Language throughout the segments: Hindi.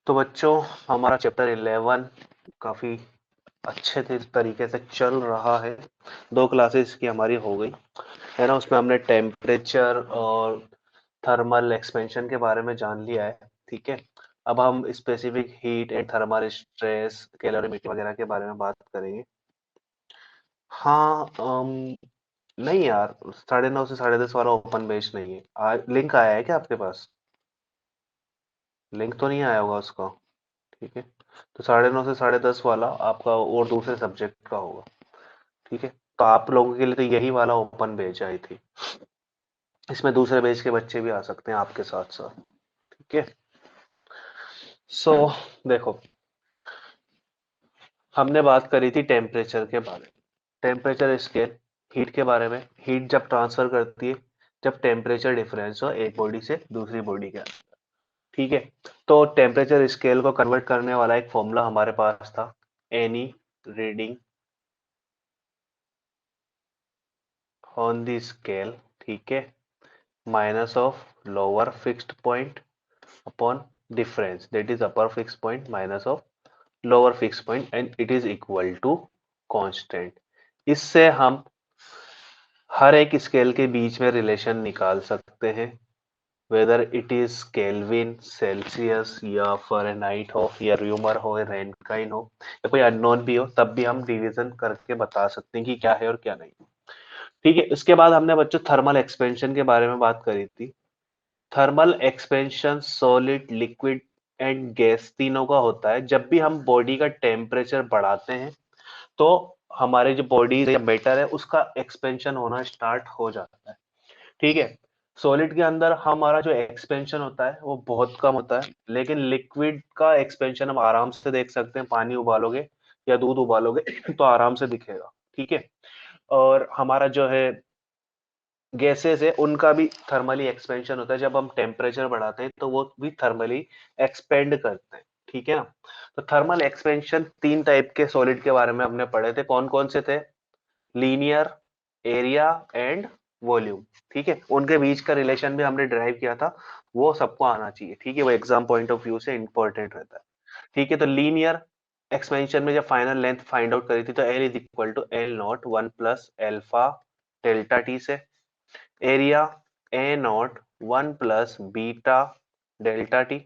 तो बच्चों, हमारा चैप्टर 11 काफी अच्छे तरीके से चल रहा है। 2 क्लासेस की हमारी हो गई है ना। उसमें हमने टेम्परेचर और थर्मल एक्सपेंशन के बारे में जान लिया है। ठीक है, अब हम specific heat and thermal stress, calorimetry वगैरह के बारे में बात करेंगे। हाँ, नहीं यार, 9:30 से 10:30 वाला ओपन बेच नहीं है। लिंक आया है क्या आपके पास? लिंक तो नहीं आया होगा उसका। ठीक है, तो 9:30 से 10:30 वाला आपका और दूसरे सब्जेक्ट का होगा। ठीक है, तो आप लोगों के लिए तो यही वाला ओपन बेच आई थी। इसमें दूसरे बेच के बच्चे भी आ सकते हैं आपके साथ साथ। ठीक है, सो देखो, हमने बात करी थी टेम्परेचर के बारे में, टेम्परेचर स्केल, हीट के बारे में। हीट जब ट्रांसफर करती है जब टेम्परेचर डिफरेंस हो एक बॉडी से दूसरी बॉडी के अंदर। ठीक है, तो टेम्परेचर स्केल को कन्वर्ट करने वाला एक फॉर्मूला हमारे पास था, any reading on the scale, ठीक है, minus of lower fixed point upon difference, that is upper fixed point minus of lower fixed point, and it is equal to constant. इससे हम हर एक स्केल के बीच में रिलेशन निकाल सकते हैं, whether it is kelvin, Celsius या फ़ारेनहाइट हो या र्यूमर हो या रैनकाइन हो या कोई अननोन भी हो, तब भी हम डिवीजन करके बता सकते हैं कि क्या है और क्या नहीं। ठीक है, इसके बाद हमने बच्चों थर्मल एक्सपेंशन के बारे में बात करी थी। Thermal expansion solid, liquid and gas तीनों का होता है। जब भी हम बॉडी का टेम्परेचर बढ़ाते हैं तो हमारे जो बॉडी या मैटर है उसका एक्सपेंशन होना स्टार्ट हो जाता है। ठीक है, सॉलिड के अंदर हमारा जो एक्सपेंशन होता है वो बहुत कम होता है, लेकिन लिक्विड का एक्सपेंशन हम आराम से देख सकते हैं। पानी उबालोगे या दूध उबालोगे तो आराम से दिखेगा। ठीक है, और हमारा जो है गैसेस है उनका भी थर्मली एक्सपेंशन होता है। जब हम टेम्परेचर बढ़ाते हैं तो वो भी थर्मली एक्सपेंड करते हैं। ठीक है ना, तो थर्मल एक्सपेंशन 3 टाइप के सॉलिड के बारे में हमने पढ़े थे। कौन कौन से थे? Linear, area and volume. ठीक है, उनके बीच का रिलेशन भी हमने ड्राइव किया था, वो सबको आना चाहिए। ठीक है, वो एग्जाम पॉइंट ऑफ व्यू से इंपॉर्टेंट रहता है। ठीक है, तो लीनियर एक्सपेंशन में जब फाइनल लेंथ फाइंड आउट करी थी तो L is equal to L naught 1 plus alpha delta T से, area A naught 1 plus beta delta T,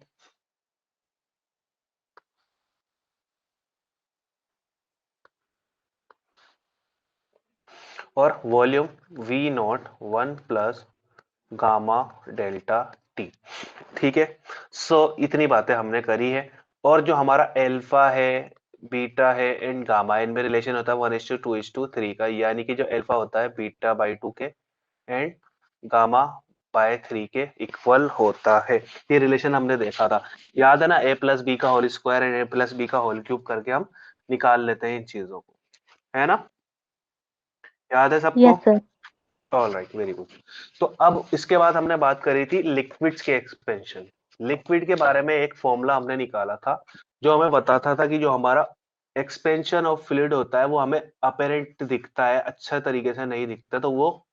और volume V naught 1 plus gamma delta T. ठीक है, सो इतनी बातें हमने करी है। और जो हमारा अल्फा है, बीटा है एंड गामा, इनमें रिलेशन होता है 1:2:3 का, यानी कि जो अल्फा होता है बीटा बाई 2 के एंड गामा बाय 3 के इक्वल होता है। ये रिलेशन हमने देखा था, याद है ना? ए प्लस बी का whole square and A plus B का होल क्यूब करके हम निकाल लेते हैं इन चीजों को, है ना? याद है सबको? Yes sir. All right, very good. तो अब इसके बाद हमने बात करी थी लिक्विड्स के एक्सपेंशन। लिक्विड के बारे में एक फॉर्मूला हमने निकाला था जो हमें बताता था कि जो हमारा एक्सपेंशन ऑफ फ्लूइड होता है वो हमें अपेरेंट दिखता है, अच्छा तरीके से नहीं दिखता, तो वो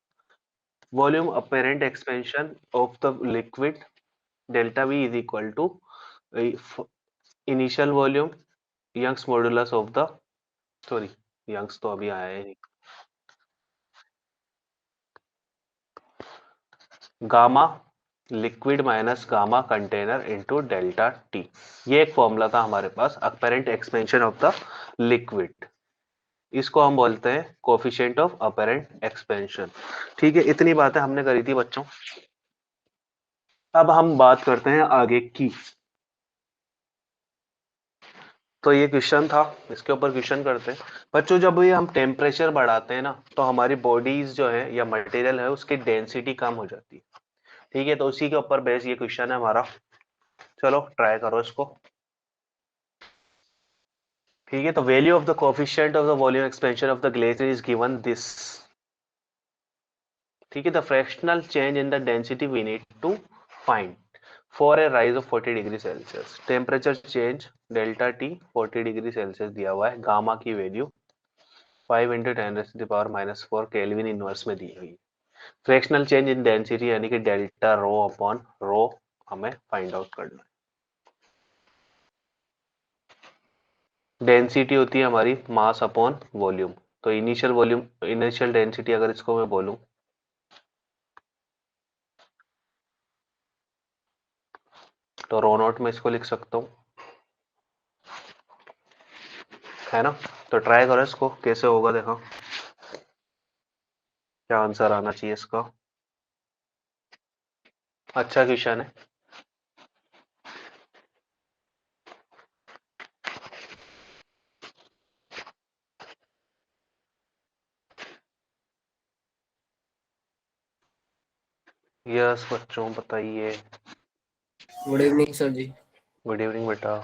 volume apparent expansion of the liquid delta V is equal to initial volume Young's modulus of the, sorry Young's तो अभी आया है, gamma liquid minus gamma container into delta T. ये एक फॉर्मूला था हमारे पास, apparent expansion of the liquid. इसको हम बोलते हैं कोफिशिएंट ऑफ अपरेंट एक्सपेंशन। ठीक है, इतनी बातें हमने करी थी बच्चों। अब हम बात करते हैं आगे की। तो ये क्वेश्चन था, इसके ऊपर क्वेश्चन करते हैं बच्चों। जब ये हम टेम्परेचर बढ़ाते हैं ना तो हमारी बॉडीज जो है या मटेरियल है उसकी डेंसिटी कम हो जाती है। ठीक है, तो उसी के ऊपर बेस ये क्वेश्चन है हमारा। चलो ट्राई करो इसको। ठीक है, तो value of the coefficient of the volume expansion of the glacier is given this. ठीक है, the fractional change in the density we need to find for a rise of 40 degree Celsius. Temperature change delta T 40 degree Celsius दिया हुआ है, गामा की वैल्यू 5 × 10⁻⁻⁴ केल्विन इनवर्स में दी हुई है। फ्रैक्शनल चेंज इन डेंसिटी यानी कि डेल्टा रो अपॉन रो हमें फाइंड आउट करना है। डेंसिटी होती है हमारी मास अपॉन वॉल्यूम। तो इनिशियल डेंसिटी अगर इसको मैं बोलूं, तो रो नॉट में इसको लिख सकता हूँ, है ना। तो ट्राई करो इसको कैसे होगा, देखो क्या आंसर आना चाहिए इसका। अच्छा क्वेश्चन है। यस बच्चों बताइए। Good evening sir ji. Good evening बेटा।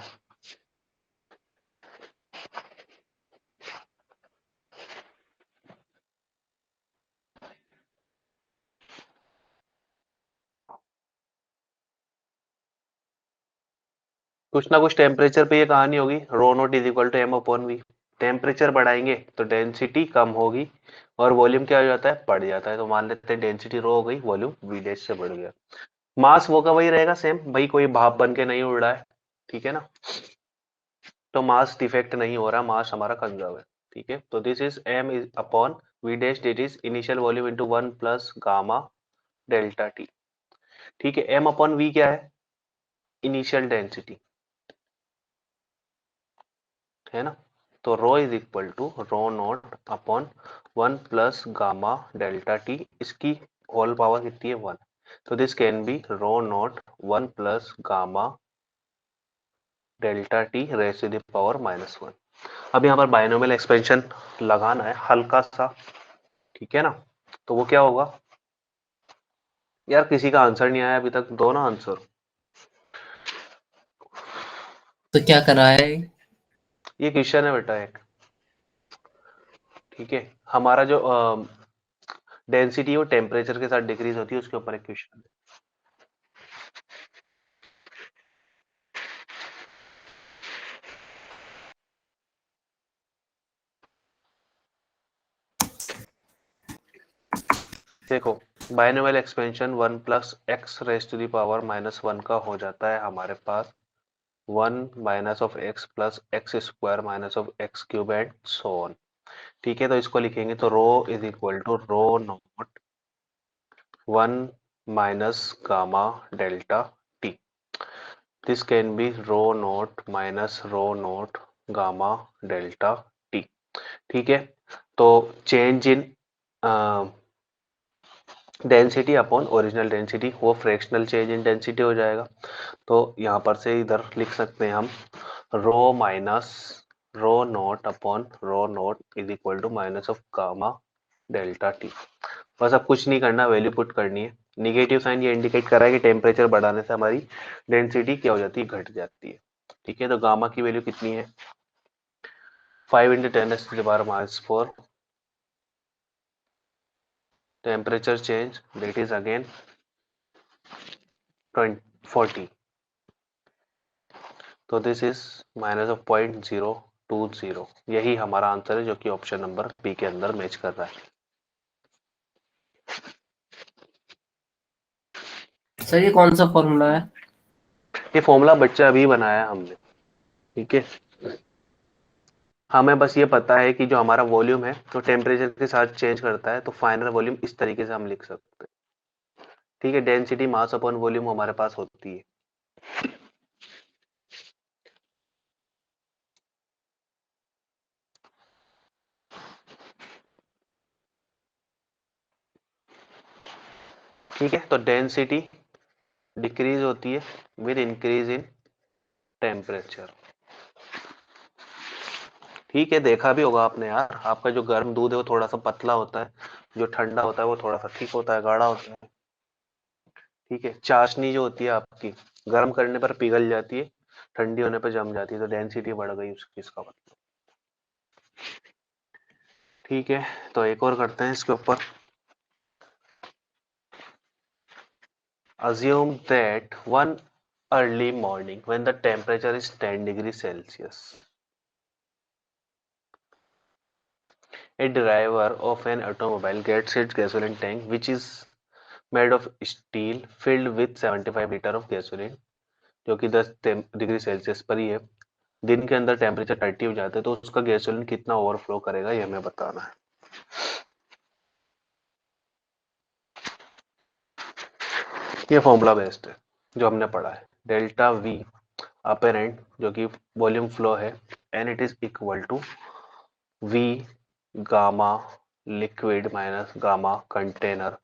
कुछ ना कुछ टेम्परेचर पे ये कहानी होगी। Rho naught is equal to M upon V. Temperature बढ़ाएंगे तो डेंसिटी कम होगी और वॉल्यूम क्या हो जाता है, बढ़ जाता है। तो मान लेते हैं डेंसिटी रो हो गई, वॉल्यूम वी डैश से बढ़ गया। मास वो का वही रहेगा सेम, भाई कोई भाप बन के नहीं उड़ रहा है, ठीक है ना। तो मास डिफेक्ट नहीं हो रहा, मास हमारा कंजर्व है, ठीक है। तो this is M is upon V dash, it is initial volume into 1 plus gamma delta T, ठीक है। एम अपॉन वी क्या है, इनिशियल डेंसिटी, है ना। तो rho is equal to rho naught upon 1 plus gamma delta T, इसकी होल पावर कितनी है, 1। तो this can be rho naught 1 plus gamma delta T raise to the power -1। अब यहाँ पर बायनोमियल एक्सपेंशन लगाना है हल्का सा, ठीक है ना। तो वो क्या होगा, यार किसी का आंसर नहीं आया अभी तक, दो ना आंसर। तो क्या कर रहा है? ये क्वेश्चन है बेटा एक, ठीक है। हमारा जो डेंसिटी वो टेम्परेचर के साथ डिक्रीज होती है, उसके ऊपर एक क्वेश्चन है। देखो, binomial expansion 1 plus X raise to the power -1 का हो जाता है हमारे पास 1 minus of X plus X square minus of X cube and so on, ठीक है। तो इसको लिखेंगे तो rho is equal to rho naught 1 minus gamma delta T, this can be rho naught minus rho naught gamma delta T, ठीक है। तो change in density upon original density, वो फ्रैक्शनल चेंज इन डेंसिटी हो जाएगा। तो यहाँ पर से इधर लिख सकते हैं हम rho minus rho naught upon rho naught is equal to minus of gamma delta T. बस अब कुछ नहीं करना, वैल्यू पुट करनी है। निगेटिव साइन ये इंडिकेट कर रहा है कि टेम्परेचर बढ़ाने से हमारी डेंसिटी क्या हो जाती है, घट जाती है, ठीक है। तो गामा की वैल्यू कितनी है, 5 into 10⁻⁻⁴। Temperature change that is again 40। तो दिस इज माइनस ऑफ 0.020। यही हमारा आंसर है जो कि ऑप्शन नंबर बी के अंदर मैच कर रहा है। सर ये कौन सा फॉर्मूला है? ये फॉर्मूला बच्चा अभी बनाया हमने, ठीक है। हमें बस ये पता है कि जो हमारा वॉल्यूम है तो टेम्परेचर के साथ चेंज करता है, तो फाइनल वॉल्यूम इस तरीके से हम लिख सकते हैं, ठीक है। डेंसिटी मास अपॉन वॉल्यूम हमारे पास होती है। ठीक है, तो डेंसिटी डिक्रीज होती है विद इंक्रीज इन टेम्परेचर, ठीक है। देखा भी होगा आपने यार, आपका जो गर्म दूध है वो थोड़ा सा पतला होता है, जो ठंडा होता है वो थोड़ा सा थिक होता है, गाढ़ा होता है, ठीक है। चाशनी जो होती है आपकी, गर्म करने पर पिघल जाती है, ठंडी होने पर जम जाती है, तो डेंसिटी बढ़ गई उसकी, इसका मतलब, ठीक है। तो एक और करते हैं इसके ऊपर। assume that one early morning when the temperature is 10 degrees Celsius, a driver of an automobile gets its gasoline tank, which is made of steel, filled with 75 litre of gasoline, जो कि 10 डिग्री सेल्सियस पर ही है। दिन के अंदर टेम्परेचर 30 हो जाता है तो उसका गैसोलीन कितना ओवरफ्लो करेगा ये हमें बताना है। ये फॉर्मूला बेस्ड है जो हमने पढ़ा है, डेल्टा वी अपेरेंट जो कि वॉल्यूम फ्लो है, and it is equal to V gamma liquid minus gamma container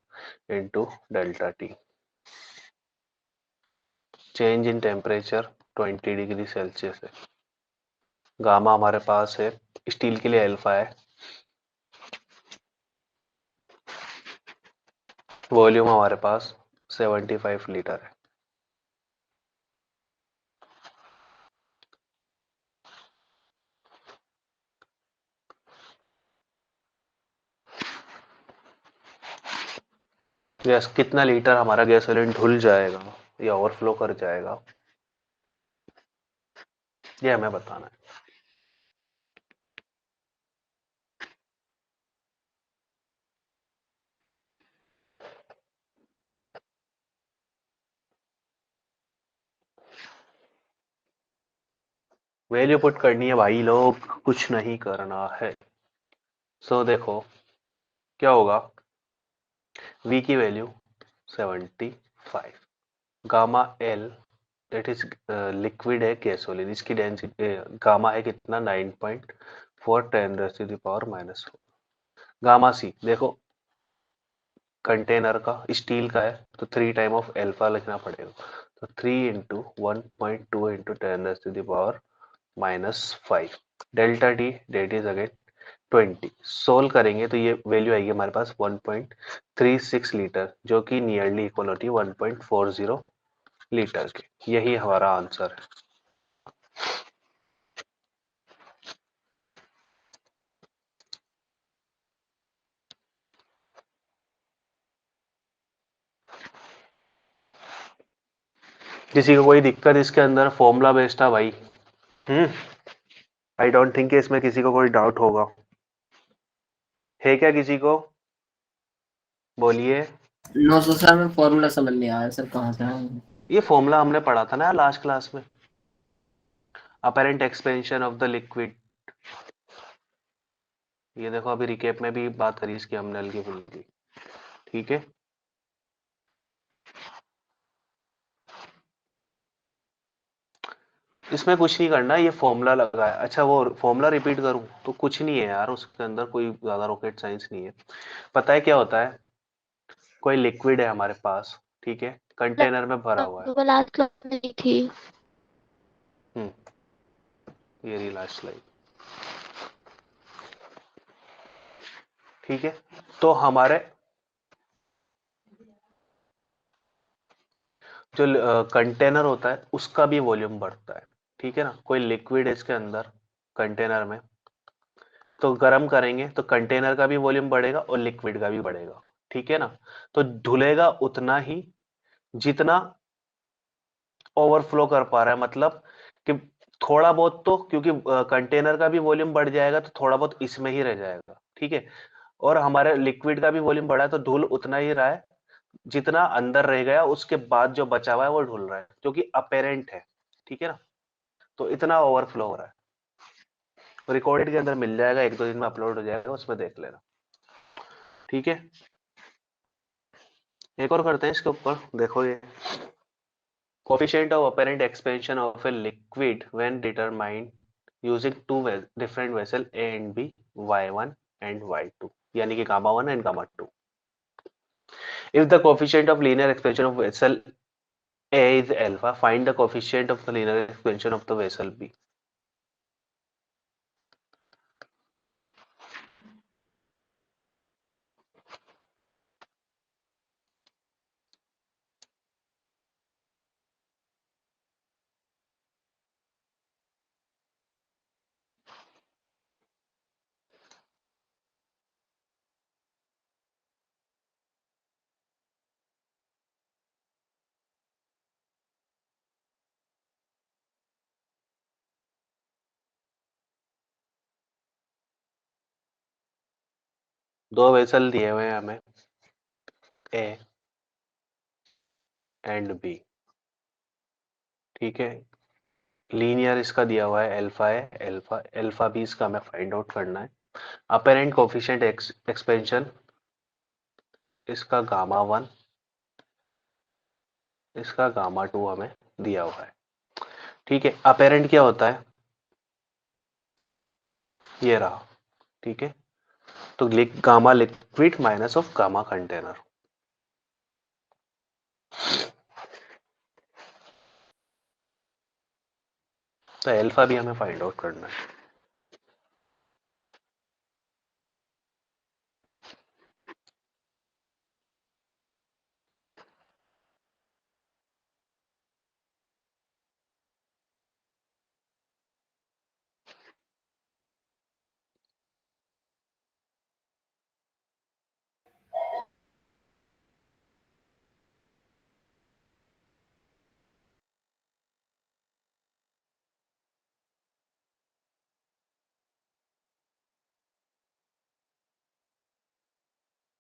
into delta T. Change in temperature 20 degree Celsius है, गामा हमारे पास है, स्टील के लिए अल्फा है, वॉल्यूम हमारे पास 75 लीटर है। गैस कितना लीटर हमारा गैसोलीन धुल जाएगा या ओवरफ्लो कर जाएगा ये हमें बताना है। वैल्यू पुट करनी है भाई लोग, कुछ नहीं करना है। सो देखो क्या होगा, v की value 75, gamma L that is liquid है गैसोलीन, इसकी डेंसिटी गामा है कितना 9.4 10⁻⁻⁴। गामा सी देखो कंटेनर का स्टील का है तो 3 टाइम ऑफ एल्फा लिखना पड़ेगा, तो 3 into 1.2 into 10⁻⁻⁵ delta T that is again 20। Solve करेंगे तो ये वैल्यू आएगी हमारे पास 1.36 लीटर जो कि नियरली इक्वल होती है 1.40 लीटर के। यही हमारा आंसर है। किसी को कोई दिक्कत इसके अंदर, फॉर्मूला बेस्ड था भाई। आई डोंट थिंक इसमें किसी को कोई डाउट होगा, है क्या किसी को? बोलिए। नो तो सर मैं फॉर्मूला समझ नहीं आया सर, कहाँ से आया? ये फॉर्मूला हमने पढ़ा था ना लास्ट क्लास में, apparent expansion of the liquid. ये देखो अभी रिकेप में भी बात करी इसकी हमने हल्की फुल्की, ठीक है। इसमें कुछ नहीं करना, ये फॉर्मूला लगा है। अच्छा वो फॉर्मूला रिपीट करूं तो कुछ नहीं है यार, उसके अंदर कोई ज्यादा रॉकेट साइंस नहीं है। पता है क्या होता है, कोई लिक्विड है हमारे पास, ठीक है, कंटेनर में भरा हुआ है। वो लास्ट क्लास में दी थी। हम्म ये रही लास्ट स्लाइड, ठीक है। तो हमारे जो कंटेनर होता है उसका भी वॉल्यूम बढ़ता है, ठीक है ना। कोई लिक्विड है इसके अंदर कंटेनर में, तो गर्म करेंगे तो कंटेनर का भी वॉल्यूम बढ़ेगा और लिक्विड का भी बढ़ेगा, ठीक है ना। तो धुलेगा उतना ही जितना ओवरफ्लो कर पा रहा है, मतलब कि थोड़ा बहुत तो, क्योंकि कंटेनर का भी वॉल्यूम बढ़ जाएगा तो थोड़ा बहुत इसमें ही रह जाएगा, ठीक है। और हमारे लिक्विड का भी वॉल्यूम बढ़ा है तो धुल उतना ही रहा है जितना अंदर रह गया, उसके बाद जो बचा हुआ है वो ढुल रहा है, जो कि अपेरेंट है, ठीक है ना। तो इतना ओवरफ्लो हो रहा है, रिकॉर्डेड के अंदर मिल जाएगा, 1-2 दिन में अपलोड हो जाएगा, उसमें देख लेना, ठीक है। एक और करते हैं इसके ऊपर, देखो ये coefficient of apparent expansion of a liquid when determined using two different vessel A and B, Y1 and Y2, यानी कि gamma 1 and gamma 2. If the coefficient of linear expansion of vessel A is alpha, find the coefficient of the linear expansion of the vessel B. दो वेसल दिए हुए हैं हमें, A and B, ठीक है। लीनियर इसका दिया हुआ है अल्फा है, अल्फा अल्फा भी इसका हमें फाइंड आउट करना है। अपेरेंट कोफिशिएंट एक्सपेंशन इसका गामा 1, इसका गामा 2 हमें दिया हुआ है। ठीक है, अपेरेंट क्या होता है, ये रहा। ठीक है, तो gamma liquid minus of gamma container. तो अल्फा भी हमें फाइंड आउट करना है।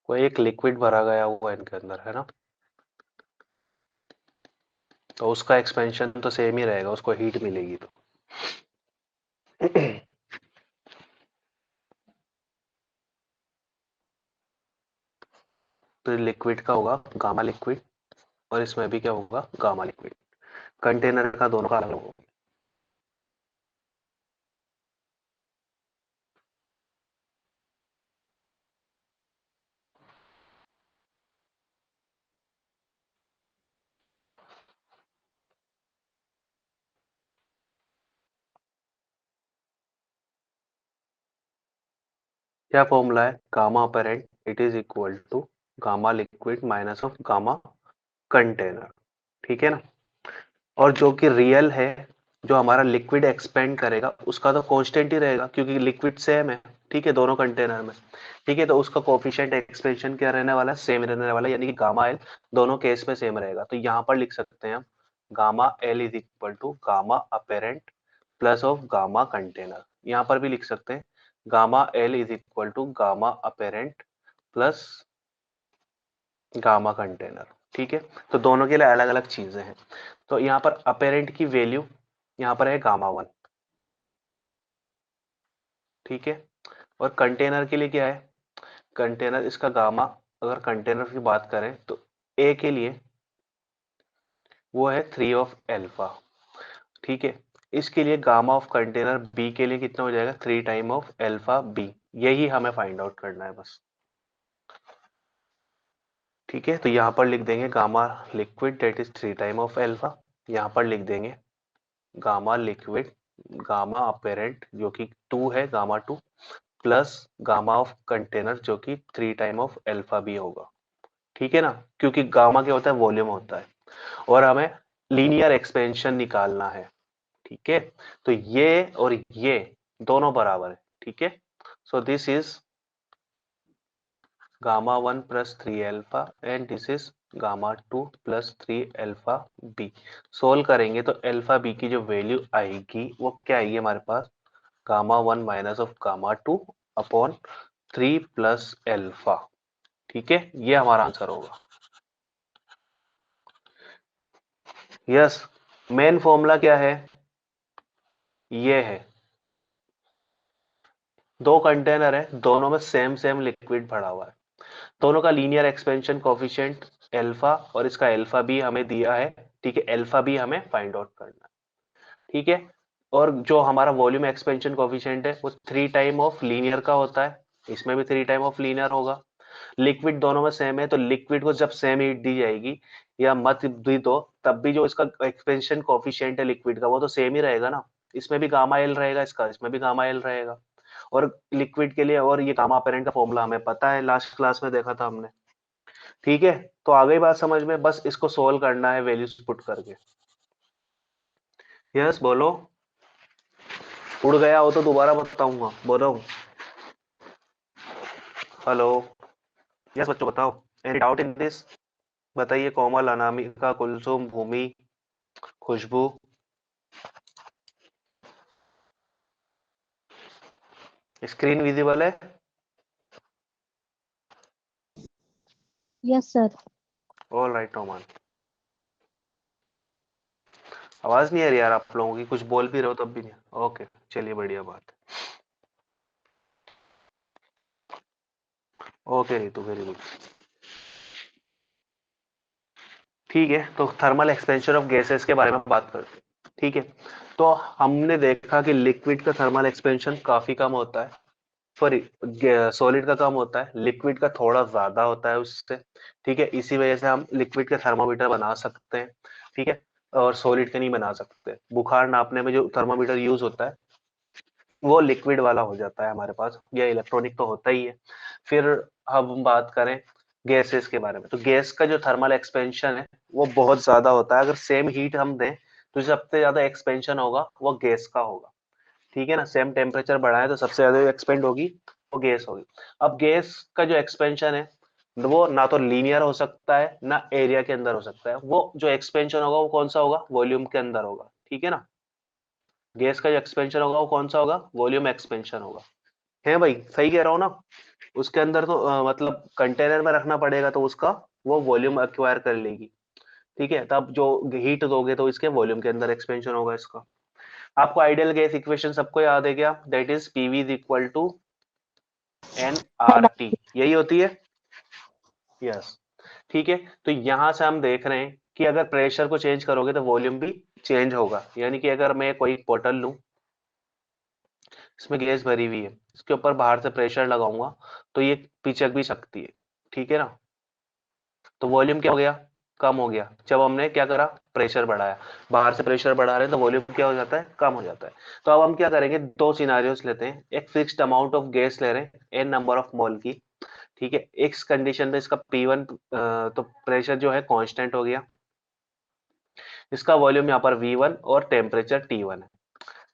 कोई एक लिक्विड भरा गया हुआ है इनके अंदर, है ना, तो उसका एक्सपेंशन तो सेम ही रहेगा, उसको हीट मिलेगी तो। तो लिक्विड का होगा गामा लिक्विड, और इसमें भी क्या होगा, गामा लिक्विड। कंटेनर का दोनों का अलग होगा। क्या फॉर्मूला है, gamma apparent it is equal to gamma liquid minus of gamma container. ठीक है ना, और जो कि रियल है, जो हमारा लिक्विड एक्सपेंड करेगा उसका तो कांस्टेंट ही रहेगा, क्योंकि लिक्विड सेम है। ठीक है, दोनों कंटेनर में। ठीक है, तो उसका कोफिशिएंट एक्सपेंशन क्या रहने वाला है, सेम रहने वाला है, यानी कि गामा एल दोनों केस में सेम रहेगा। तो यहाँ पर लिख सकते हैं हम gamma L is equal to gamma apparent plus of gamma container. यहाँ पर भी लिख सकते हैं gamma L is equal to gamma apparent plus gamma container. ठीक है, तो दोनों के लिए अलग अलग चीजें हैं। तो यहाँ पर अपेरेंट की वैल्यू यहाँ पर है गामा 1। ठीक है, और कंटेनर के लिए क्या है, कंटेनर इसका गामा, अगर कंटेनर की बात करें तो ए के लिए वो है 3 ऑफ एल्फा। ठीक है, इसके लिए गामा ऑफ कंटेनर बी के लिए कितना हो जाएगा, 3 टाइम ऑफ एल्फा बी। यही हमें फाइंड आउट करना है बस। ठीक है, तो यहाँ पर लिख देंगे gamma liquid that is 3 time of alpha. यहाँ पर लिख देंगे गामा लिक्विड गामा अपेरेंट जो कि 2 है, gamma 2 plus gamma of container जो कि 3 टाइम ऑफ एल्फा बी होगा। ठीक है ना, क्योंकि गामा क्या होता है, वॉल्यूम होता है, और हमें लीनियर एक्सपेंशन निकालना है। ठीक है, तो ये और ये दोनों बराबर है। ठीक है, so this is gamma 1 plus 3 alpha and this is gamma 2 plus 3 alpha B. Solve करेंगे तो अल्फा बी की जो वैल्यू आएगी वो क्या आएगी हमारे पास, gamma 1 minus of gamma 2 upon 3 plus alpha. ठीक है, ये हमारा आंसर होगा। यस, मेन फॉर्मूला क्या है, ये है, दो कंटेनर है, दोनों में सेम सेम लिक्विड भरा हुआ है, दोनों का लीनियर एक्सपेंशन कोफिशिएंट अल्फा, और इसका अल्फा भी हमें दिया है। ठीक है, अल्फा भी हमें फाइंड आउट करना है। ठीक है, और जो हमारा वॉल्यूम एक्सपेंशन कोफिशिएंट है वो 3 टाइम ऑफ लीनियर का होता है, इसमें भी 3 टाइम ऑफ लीनियर होगा। लिक्विड दोनों में सेम है, तो लिक्विड को जब सेम हीट दी जाएगी या मत दी तो तब भी जो इसका एक्सपेंशन कोफिशिएंट है लिक्विड का वो तो सेम ही रहेगा ना, इसमें भी गामा एल रहेगा, इसका इसमें भी गामा एल रहेगा। और लिक्विड के लिए, और ये गामा अपेरेंट का फॉर्मूला हमें पता है, लास्ट क्लास में देखा था हमने। ठीक है, तो आ गई बात समझ में, बस इसको सोल्व करना है वैल्यूज पुट करके। यस बोलो, उड़ गया हो तो दोबारा बताऊंगा, बोलो। हेलो, यस बच्चों बताओ, एनी डाउट इन दिस, बताइए। कोमल, अनामिका, कुलसुम, भूमि, खुशबू। स्क्रीन विजिबल है? Yes sir. All right Oman. आवाज नहीं आ रही यार आप लोगों की, कुछ बोल भी रहे हो तब भी नहीं। ओके चलिए बढ़िया बात। Okay Ritu very good. ठीक है, तो थर्मल एक्सपेंशन ऑफ गैसेस के बारे में बात करते हैं। ठीक है, तो हमने देखा कि लिक्विड का थर्मल एक्सपेंशन काफी कम होता है, सॉरी सॉलिड का कम होता है, लिक्विड का थोड़ा ज्यादा होता है उससे। ठीक है, इसी वजह से हम लिक्विड का थर्मामीटर बना सकते हैं। ठीक है, और सॉलिड का नहीं बना सकते। बुखार नापने में जो थर्मामीटर यूज होता है वो लिक्विड वाला हो जाता है हमारे पास, या इलेक्ट्रॉनिक तो होता ही है। फिर हम बात करें गैसेस के बारे में, तो गैस का जो थर्मल एक्सपेंशन है वो बहुत ज्यादा होता है। अगर सेम हीट हम दें तो सबसे ज्यादा एक्सपेंशन होगा वो गैस का होगा। ठीक है ना, सेम टेम्परेचर बढ़ाएं तो सबसे ज्यादा एक्सपेंड होगी वो गैस होगी। अब गैस का जो एक्सपेंशन है वो ना तो लीनियर हो सकता है ना एरिया के अंदर हो सकता है। वो जो एक्सपेंशन होगा वो कौन सा होगा, वॉल्यूम के अंदर होगा। ठीक है ना, गैस का जो एक्सपेंशन होगा वो कौन सा होगा, वॉल्यूम एक्सपेंशन होगा। है भाई, सही कह रहा हूँ ना। उसके अंदर तो मतलब कंटेनर में रखना पड़ेगा तो उसका वो वॉल्यूम एक्वायर कर लेगी। ठीक है, तब जो हीट दोगे तो इसके वॉल्यूम के अंदर एक्सपेंशन होगा इसका। आपको आइडियल गैस इक्वेशन सबको याद है क्या, that is PV is equal to N R T, यही होती है। यस, ठीक है। तो यहां से हम देख रहे हैं कि अगर प्रेशर को चेंज करोगे तो वॉल्यूम भी चेंज होगा। यानी कि अगर मैं कोई बोतल लूं, इसमें गैस भरी हुई है, इसके ऊपर बाहर से प्रेशर लगाऊंगा तो ये पिचक भी सकती है। ठीक है ना, तो वॉल्यूम क्या हो गया, कम हो गया। जब हमने क्या करा, प्रेशर बढ़ाया, बाहर से प्रेशर बढ़ा रहे हैं तो वॉल्यूम क्या हो जाता है, कम हो जाता है। तो अब हम क्या करेंगे, दो सिनारियोस लेते हैं। एक फिक्स्ड अमाउंट ऑफ गैस ले रहे हैं, एन नंबर ऑफ मोल की। ठीक है, एक कंडीशन में इसका P1 तो प्रेशर जो है कांस्टेंट हो गया, इसका वॉल्यूम यहाँ पर V1 और टेम्परेचर T1 है।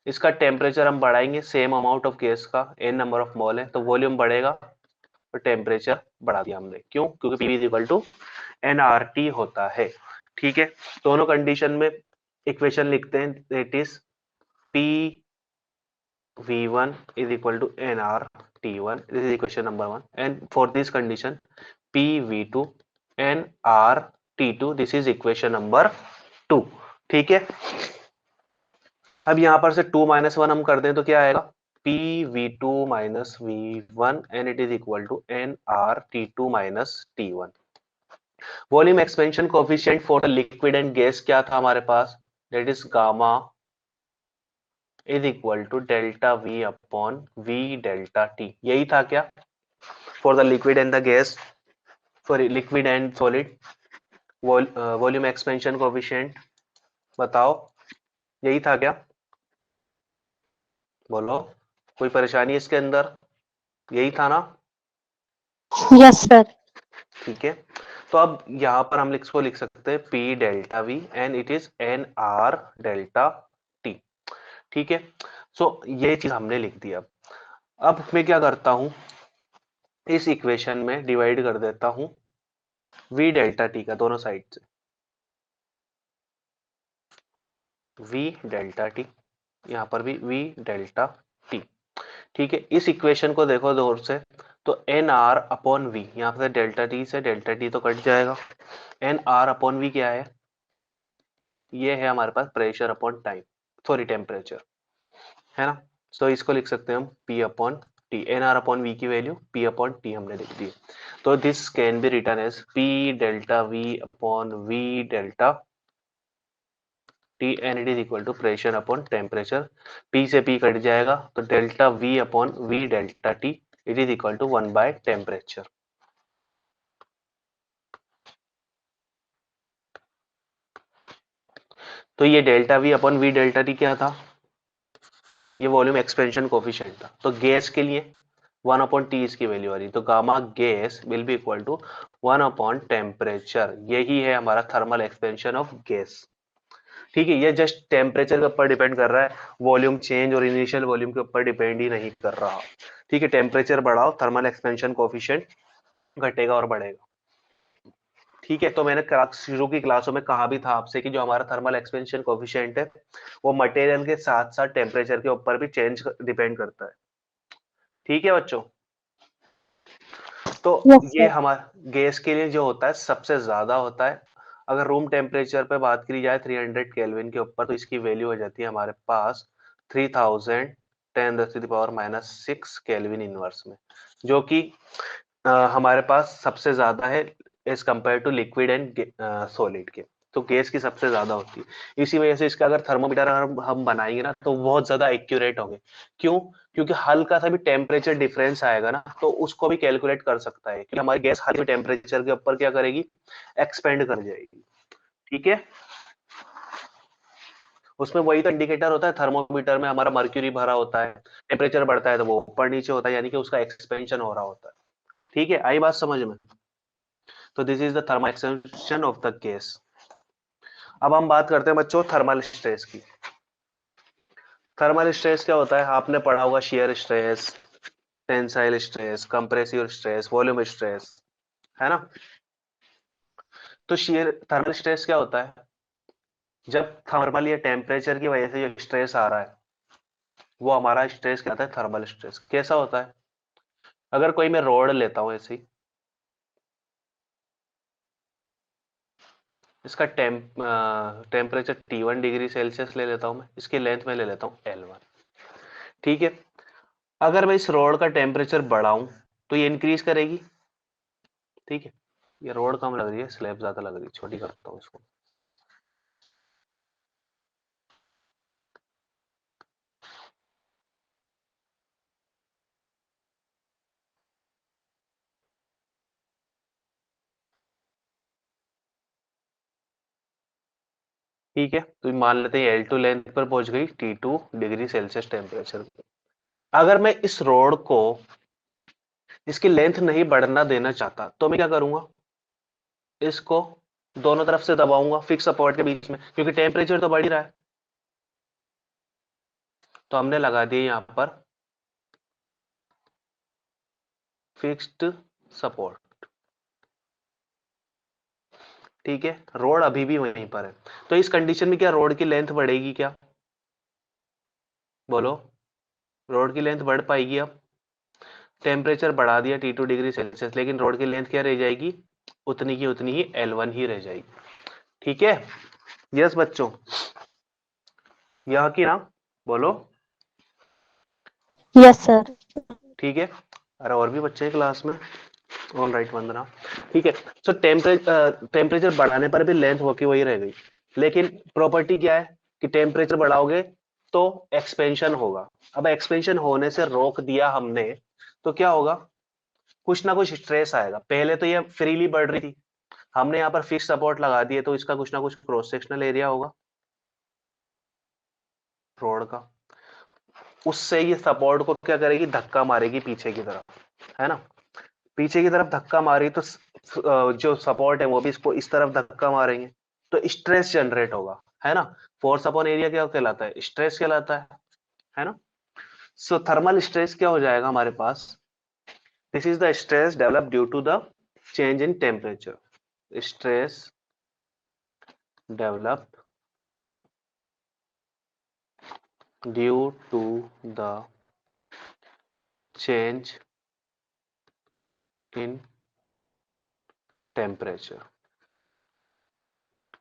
इसका टेम्परेचर हम बढ़ाएंगे, सेम अमाउंट ऑफ गैस का एन नंबर ऑफ मोल है तो वॉल्यूम बढ़ेगा और टेम्परेचर बढ़ा दिया हमने। क्यों, क्योंकि P is equal to N R T होता है। ठीक है, दोनों कंडीशन में इक्वेशन लिखते हैं, that is P V1 is equal to nRT1. This is equation number 1. And for this condition, PV2 nRT2. This is equation number 2. ठीक है, अब यहां पर से 2 माइनस 1 हम कर दें तो क्या आएगा, PV2 minus V1 and it is equal to nRT2 minus T1। Volume expansion coefficient for the liquid and gas क्या था हमारे पास, that is gamma is equal to delta V upon V delta T। यही था क्या, for the liquid and the gas, sorry liquid and solid, volume expansion coefficient. बताओ, यही था क्या, बोलो, कोई परेशानी इसके अंदर, यही था ना। Yes sir. ठीक है, तो अब यहां पर हम इसको लिख सकते हैं P delta V and it is N R delta T। ठीक है, सो ये चीज हमने लिख दी। अब मैं क्या करता हूं, इस इक्वेशन में डिवाइड कर देता हूं V डेल्टा T का दोनों साइड से, V डेल्टा T, यहाँ पर भी V डेल्टा T। ठीक है, इस इक्वेशन को देखो दौर से, तो एन आर अपॉन वी, यहाँ से डेल्टा टी तो कट जाएगा। एन आर अपॉन वी क्या है, ये है हमारे पास pressure upon time, sorry temperature, है ना। तो इसको लिख सकते हैं हम P upon T, N R upon V की वैल्यू P अपॉन टी हमने लिख दी। तो this can be written as P delta V upon V delta T and it is equal to pressure upon temperature. P से P कट जाएगा तो delta V upon V delta T it is equal to 1 by temperature. तो ये delta V upon V delta T क्या था, ये वॉल्यूम एक्सपेंशन कोफिशिएंट था। तो गैस के लिए 1 अपॉन टी इसकी वैल्यू आ रही, तो gamma gas will be equal to 1 upon temperature. यही है हमारा थर्मल एक्सपेंशन ऑफ गैस। ठीक है, ये जस्ट टेम्परेचर के ऊपर डिपेंड कर रहा है, वॉल्यूम चेंज और इनिशियल वॉल्यूम के ऊपर डिपेंड ही नहीं कर रहा। ठीक है, टेम्परेचर बढ़ाओ थर्मल एक्सपेंशन कोफिशिएंट घटेगा और बढ़ेगा। ठीक है, तो मैंने शुरू की क्लासों में कहा भी था आपसे कि जो हमारा थर्मल एक्सपेंशन कोफिशिएंट है वो मटेरियल के साथ साथ टेम्परेचर के ऊपर भी चेंज डिपेंड करता है। ठीक है बच्चों, तो यस ये सर। हमारा गैस के लिए जो होता है सबसे ज्यादा होता है। अगर रूम टेम्परेचर पे बात करी जाए 300 केल्विन के ऊपर, तो इसकी वैल्यू हो जाती है हमारे पास 3010⁻⁻6 केल्विन इनवर्स में, जो कि हमारे पास सबसे ज्यादा है as compare to liquid and solid के। तो गैस की सबसे ज्यादा होती है, इसी वजह से इसका अगर थर्मोमीटर हम बनाएंगे ना तो बहुत ज्यादा एक्यूरेट होंगे। क्यों? क्योंकि हल्का सा भी टेम्परेचर डिफरेंस आएगा ना तो उसको भी कैलकुलेट कर सकता है, क्योंकि हमारी गैस हल्के टेम्परेचर के ऊपर क्या करेगी, एक्सपेंड कर जाएगी। ठीक है, उसमें वही तो इंडिकेटर होता है, थर्मोमीटर में हमारा मर्क्यूरी भरा होता है, टेम्परेचर बढ़ता है तो वो ऊपर नीचे होता है, यानी कि उसका एक्सपेंशन हो रहा होता है। ठीक है, आई बात समझ में? तो this is the thermal expansion of the gas. अब हम बात करते हैं बच्चों थर्मल स्ट्रेस की। थर्मल स्ट्रेस क्या होता है? आपने पढ़ा होगा shear stress, tensile stress, compressive stress, volume stress, है ना? तो शियर थर्मल स्ट्रेस क्या होता है? जब थर्मल या टेम्परेचर की वजह से जो स्ट्रेस आ रहा है वो हमारा स्ट्रेस कहलाता है थर्मल स्ट्रेस। कैसा होता है? अगर कोई मैं रॉड लेता हूं ऐसी, इसका टेम्परेचर T1 डिग्री सेल्सियस ले लेता हूं मैं, इसकी लेंथ में ले लेता हूं L1। ठीक है, अगर मैं इस रॉड का टेम्परेचर बढ़ाऊं तो ये इंक्रीज करेगी। ठीक है, ये रॉड कम लग रही है, स्लैब ज्यादा लग रही है, छोटी करता हूं इसको। ठीक है, तो मान लेते हैं L2 लेंथ पर पहुंच गई T2 डिग्री सेल्सियस टेम्परेचर। अगर मैं इस रॉड को इसकी लेंथ नहीं बढ़ना देना चाहता तो मैं क्या करूंगा, इसको दोनों तरफ से दबाऊंगा फिक्स सपोर्ट के बीच में, क्योंकि टेम्परेचर तो बढ़ ही रहा है। तो हमने लगा दिया यहां पर फिक्स्ड सपोर्ट। ठीक है, रोड अभी भी वहीं पर है। तो इस कंडीशन में क्या रोड की लेंथ बढ़ेगी क्या? बोलो, रोड की लेंथ बढ़ पाएगी? अब टेम्परेचर बढ़ा दिया T2 डिग्री सेल्सियस, लेकिन रोड की लेंथ क्या रह जाएगी, उतनी की उतनी ही L1 ही रह जाएगी। ठीक है, यस बच्चों, यहाँ की ना, बोलो। Yes sir. ठीक है, अरे और भी बच्चे हैं क्लास में? ऑल राइट वंदना। ठीक है, सो टेम्परेचर बढ़ाने पर भी लेंथ वो की वही रह गई, लेकिन प्रॉपर्टी क्या है कि टेम्परेचर बढ़ाओगे तो एक्सपेंशन होगा। अब एक्सपेंशन होने से रोक दिया हमने तो क्या होगा, कुछ ना कुछ स्ट्रेस आएगा। पहले तो ये फ्रीली बढ़ रही थी, हमने यहाँ पर फिक्स सपोर्ट लगा दिए तो इसका कुछ ना कुछ क्रॉस सेक्शनल एरिया होगा रोड का, उससे ये सपोर्ट को क्या करेगी, धक्का मारेगी पीछे की तरफ, है ना? पीछे की तरफ धक्का मारी तो जो सपोर्ट है वो भी इसको इस तरफ धक्का मारेंगे, तो स्ट्रेस जनरेट होगा, है ना? फोर्स अपॉन एरिया क्या कहलाता है, स्ट्रेस कहलाता है ना? सो थर्मल स्ट्रेस क्या हो जाएगा हमारे पास, this is the stress develop due to the change in temperature. Stress develop due to the change in temperature.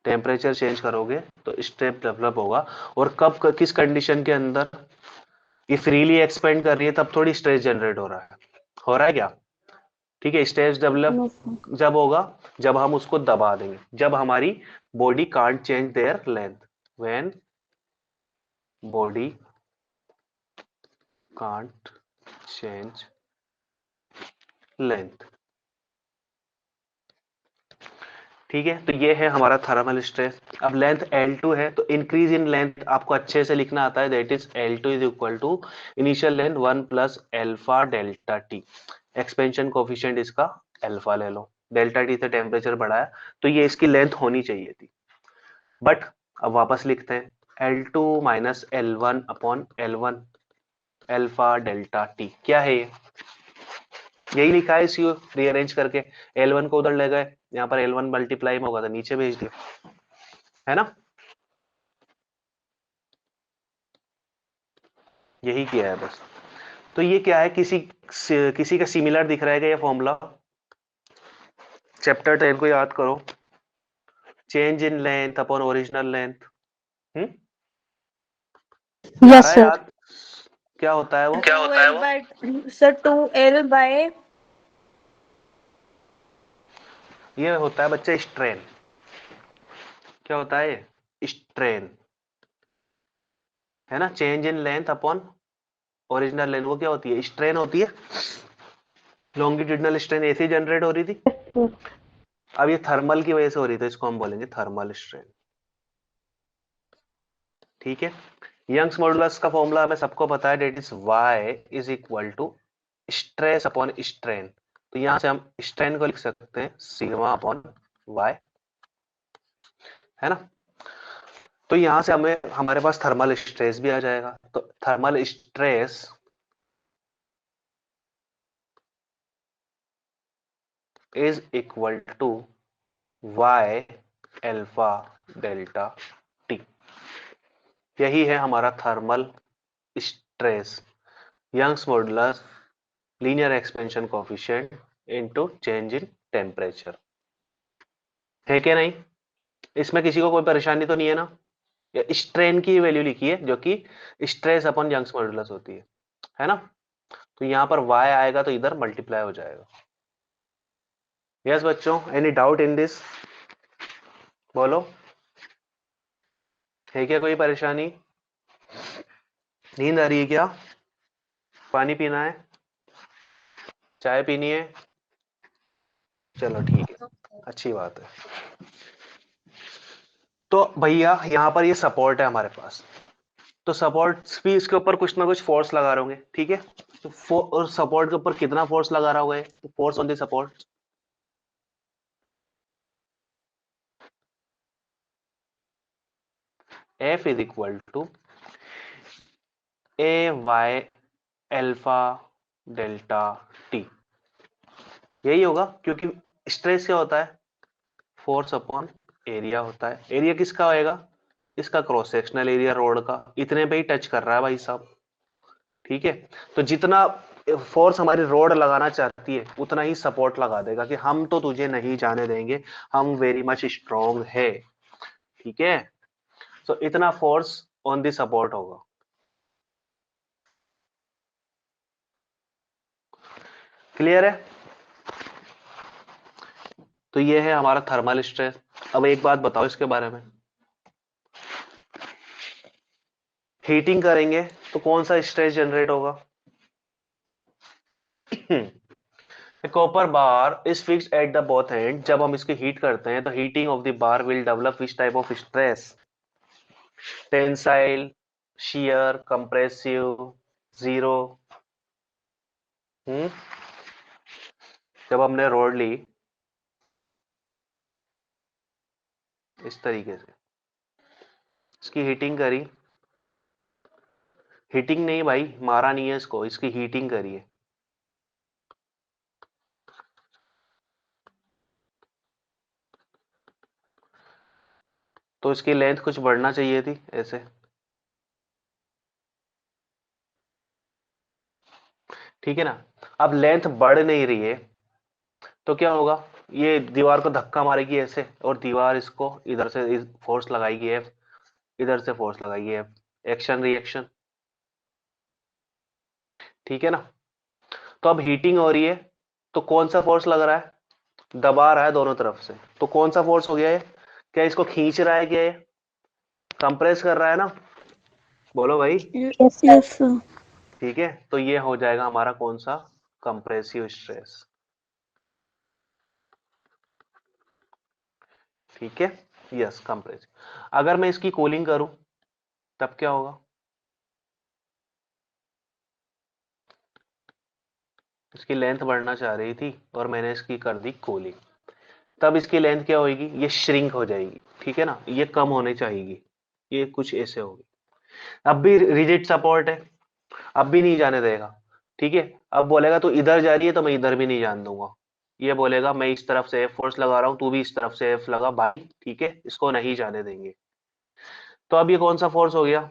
Temperature change करोगे तो स्ट्रेस डेवलप होगा। और कब किस कंडीशन के अंदर, ये फ्रीली एक्सपेंड कर रही है तब थोड़ी स्ट्रेस जनरेट हो रहा है, हो रहा है क्या? ठीक है, स्ट्रेस डेवलप नो सर। जब होगा जब हम उसको दबा देंगे, जब हमारी body can't change their length, when body can't change length. ठीक है, तो ये है हमारा थर्मल स्ट्रेस। अब लेंथ L2 है तो इंक्रीज इन लेंथ आपको अच्छे से लिखना आता है, that is L2 is equal to initial length 1 plus alpha delta T. Expansion coefficient इसका अल्फा ले लो, डेल्टा टी से टेम्परेचर बढ़ाया तो ये इसकी लेंथ होनी चाहिए थी। बट अब वापस लिखते हैं, L2 minus L1 upon L1 alpha delta T. क्या है ये? यही लिखा है, इसी रीअरेंज करके L1 को उधर ले गए, यहाँ पर L1 मल्टीप्लाई में होगा तो नीचे भेज दिया, है ना? यही किया है बस। तो ये क्या है, किसी का सिमिलर दिख रहा है क्या ये फॉर्मूला? चैप्टर 10 को याद करो, change in length upon original length. Yes, यार sir. याद क्या होता है वो? क्या होता है वो? सर 2L बाय ये होता है बच्चे स्ट्रेन। क्या होता है ये? स्ट्रेन है ना। Change in length upon original length, वो क्या होती है? स्ट्रेन होती है। लॉन्गिट्यूडनल स्ट्रेन ऐसे जनरेट हो रही थी। Sir. अब ये थर्मल की वजह से हो रही थी, इसको हम बोलेंगे थर्मल स्ट्रेन। ठीक है। यंग्स मॉडुलस का फॉर्मूला हमें सबको पता है, that is y is equal to stress upon strain. तो यहां से हम स्ट्रेन को लिख सकते हैं सिग्मा अपॉन y, है ना। तो यहां से हमें हमारे पास थर्मल स्ट्रेस भी आ जाएगा। तो thermal stress is equal to y alpha delta t। यही है हमारा thermal stress, Young's modulus linear expansion coefficient into change in temperature. है क्या नहीं? इसमें किसी को कोई परेशानी तो नहीं है ना? या स्ट्रेन की वैल्यू लिखी है जो कि स्ट्रेस अपॉन यंग्स मॉडुलस होती है ना। तो यहां पर y आएगा तो इधर मल्टीप्लाई हो जाएगा। यस बच्चों, एनी डाउट इन दिस? बोलो, है क्या कोई परेशानी? नींद आ रही है क्या? पानी पीना है? चाय पीनी है? चलो ठीक है, अच्छी बात है। तो भैया यहाँ पर ये सपोर्ट है हमारे पास, तो सपोर्ट भी इसके ऊपर कुछ ना कुछ फोर्स लगा रहे होंगे, ठीक है। तो और सपोर्ट के ऊपर कितना फोर्स लगा रहा होगा? Force on the support F is equal to A Y alpha delta T. यही होगा, क्योंकि स्ट्रेस क्या होता है? फोर्स अपॉन एरिया होता है। एरिया किसका होएगा? इसका क्रॉस सेक्शनल एरिया रोड का, इतने पे ही टच कर रहा है भाई साहब, ठीक है। तो जितना फोर्स हमारी रोड लगाना चाहती है उतना ही सपोर्ट लगा देगा कि हम तो तुझे नहीं जाने देंगे, हम वेरी मच स्ट्रॉन्ग है, ठीक है। तो इतना फोर्स ऑन दी सपोर्ट होगा। क्लियर है? तो ये है हमारा थर्मल स्ट्रेस। अब एक बात बताओ इसके बारे में, हीटिंग करेंगे तो कौन सा स्ट्रेस जनरेट होगा? Copper bar is fixed at the both and. जब हम इसकी हीट करते हैं तो heating of the bar will develop which type of stress? Tensile, shear, compressive, zero. जब हमने रोड ली इस तरीके से, इसकी हीटिंग करी, हीटिंग नहीं भाई, मारा नहीं है इसको, इसकी हीटिंग करी है, तो इसकी लेंथ कुछ बढ़ना चाहिए थी ऐसे, ठीक है ना। अब लेंथ बढ़ नहीं रही है तो क्या होगा? ये दीवार को धक्का मारेगी ऐसे, और दीवार इसको इधर से फोर्स लगाएगी एफ, इधर से फोर्स लगाएगी एफ, एक्शन रिएक्शन, ठीक है ना। तो अब हीटिंग हो रही है तो कौन सा फोर्स लग रहा है? दबा रहा है दोनों तरफ से, तो कौन सा फोर्स हो गया है? क्या इसको खींच रहा है? क्या ये कंप्रेस कर रहा है ना? बोलो भाई। Yes, sir. Yes sir. ठीक है, तो ये हो जाएगा हमारा कौन सा? कंप्रेसिव स्ट्रेस, ठीक है। Yes, compressive. अगर मैं इसकी कूलिंग करूं तब क्या होगा? इसकी लेंथ बढ़ना चाह रही थी और मैंने इसकी कर दी कूलिंग, तब इसकी लेंथ क्या होगी? ये श्रिंक हो जाएगी, ठीक है ना, ये कम होने चाहिए, ये कुछ ऐसे होगी। अब भी रिजिड सपोर्ट है, अब भी नहीं जाने देगा, ठीक है। अब बोलेगा तू इधर जा रही है तो मैं इधर भी नहीं जान दूंगा, ये बोलेगा मैं इस तरफ से एफ फोर्स लगा रहा हूं, तू भी इस तरफ से एफ लगा भाई, ठीक है, इसको नहीं जाने देंगे। तो अब ये कौन सा फोर्स हो गया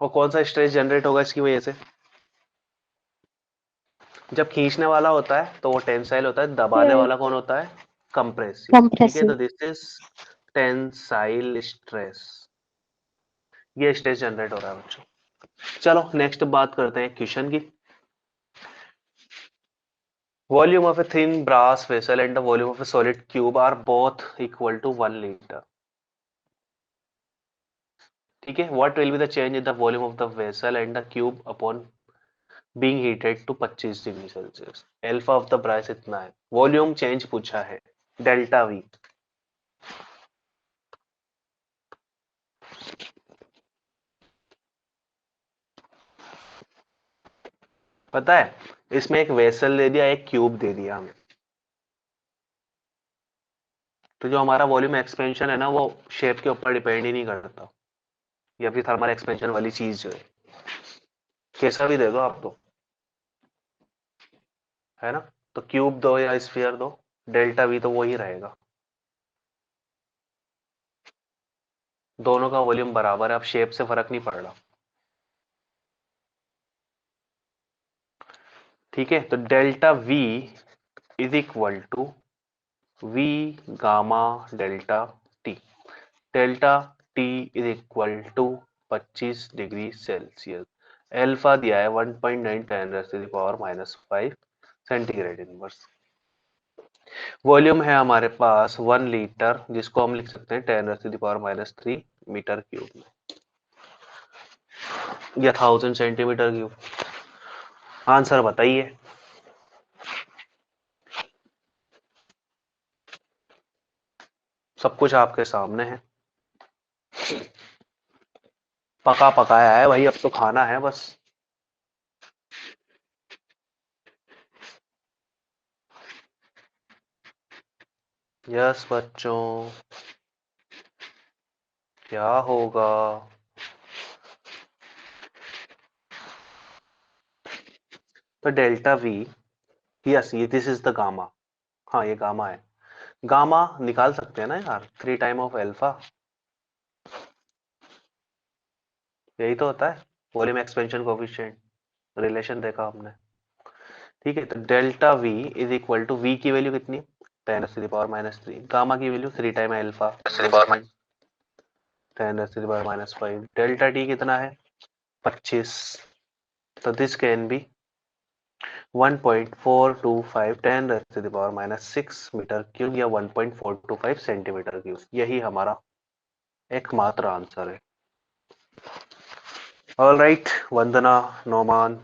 और कौन सा स्ट्रेस जनरेट होगा इसकी वजह से? जब खींचने वाला होता है तो वो टेंसाइल होता है, दबाने यस वाला कौन होता है? कंप्रेसिव, ठीक है। तो Compressive. This is tensile stress, ये स्ट्रेस जनरेट हो रहा है बच्चों। चलो नेक्स्ट बात करते हैं क्वेश्चन की। Volume of a thin brass vessel and the volume of a solid cube are both equal to 1 litre. ठीक है, what will be the change in the volume of the vessel and the cube upon being heated to 25 degree Celsius. Alpha of the brass इतना है, वॉल्यूम चेंज पूछा है, डेल्टा वी। पता है, इसमें एक वेसल दे दिया, एक क्यूब दे दिया हमें, तो जो हमारा वॉल्यूम एक्सपेंशन है ना, वो शेप के ऊपर डिपेंड ही नहीं करता, या फिर थर्मल एक्सपेंशन वाली चीज जो है, कैसा भी दे दो आप तो, है ना। तो क्यूब दो या स्फीयर दो, डेल्टा वी तो वो ही रहेगा। दोनों का वॉल्यूम बराबर है, अब शेप से फर्क नहीं पड़ रहा। ठीक है, तो delta V is equal to V gamma delta T. Delta T is equal to 25 degree Celsius. Alpha दिया है 1.9 10⁻⁻⁵ सेंटीग्रेड इनवर्स। वॉल्यूम है हमारे पास 1 लीटर, जिसको हम लिख सकते हैं 10⁻³ मीटर क्यूब में, या 1000 सेंटीमीटर क्यूब। आंसर बताइए। सब कुछ आपके सामने है, पका पकाया है भाई, अब तो खाना है बस। यस बच्चों, क्या होगा? तो डेल्टा वी, यस ये दिस इज द गामा, हाँ ये गामा है। गामा निकाल सकते हैं ना यार, 3 टाइम ऑफ अल्फा, यही तो होता है वॉल्यूम एक्सपेंशन कोफिशिएंट, रिलेशन देखा हमने। ठीक है, तो delta V is equal to, V की वैल्यू कितनी, 10⁻⁻3, गामा की value 3 time alpha 10⁻⁻5, delta T कितना है 25, तो this can be 1.425 10⁻⁻6 metre cube या 1.425 सेंटीमीटर क्यूब। यही हमारा एकमात्र आंसर है। ऑल राइट, वंदना, नोमान,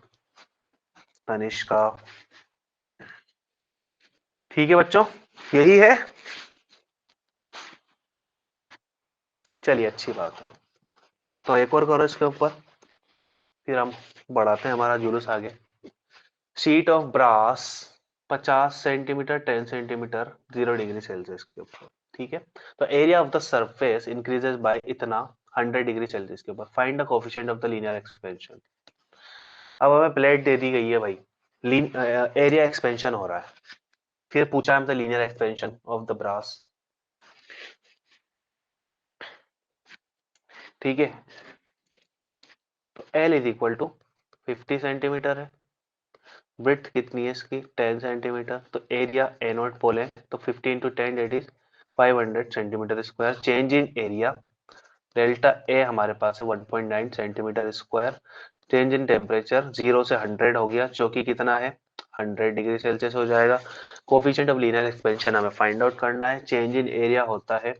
तनिष्का, ठीक है बच्चों, यही है। चलिए अच्छी बात है, तो एक और करो इसके ऊपर, फिर हम बढ़ाते हैं हमारा जुलूस आगे। Sheet of brass 50 centimetre 10 centimetre 0 degree Celsius के ऊपर। ठीक है, तो area of the surface increases by इतना 100 डिग्री सेल्सियस के ऊपर। Find the coefficient of the linear expansion. अब हमें प्लेट दे दी गई है भाई, एरिया एक्सपेंशन हो रहा है, फिर पूछा हमसे linear expansion of the brass. ठीक है, तो L is equal to 50 centimetre है, ब्रेड्थ कितनी है इसकी 10 सेंटीमीटर, तो एरिया ए नॉट पोल है, तो 50 into 10 that is 500 centimetre square. Change in area, delta A हमारे पास है 1.9 centimetre square. Change in temperature 0 से 100 हो गया, जो कि कितना है 100 डिग्री सेल्सियस हो जाएगा। कोफिशिएंट ऑफ लीनियर एक्सपेंशन हमें फाइंड आउट करना है। चेंज इन एरिया होता है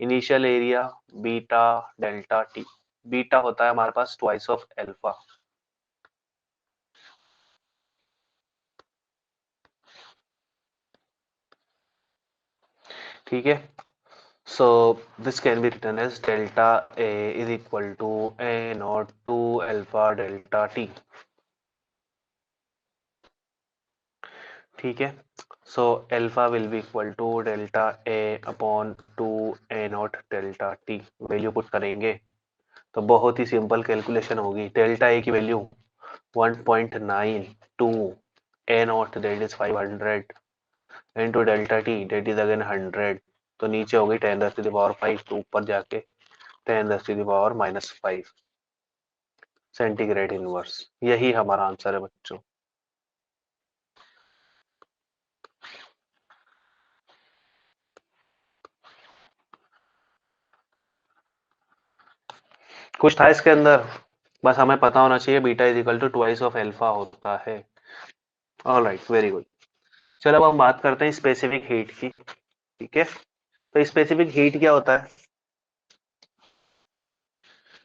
initial area beta delta T, beta होता है हमारे पास ट्वाइस ऑफ अल्फा। ठीक है, so this can be written as delta A is equal to A naught 2 alpha delta T। ठीक है, so alpha will be equal to delta A upon 2 A naught delta T। Value put करेंगे तो बहुत ही सिंपल कैलकुलेशन होगी। डेल्टा ए की value 1.92, A not that is 500 into delta T that is again 100, तो नीचे हो गई 10⁻⁵, तो ऊपर जाके 10⁻⁻5 सेंटीग्रेड इनवर्स। यही हमारा आंसर है बच्चों। कुछ था इसके अंदर, बस हमें पता होना चाहिए beta is equal to twice of alpha होता है। Alright, very good. चलो अब हम बात करते हैं स्पेसिफिक हीट की। ठीक है, तो स्पेसिफिक हीट क्या होता है?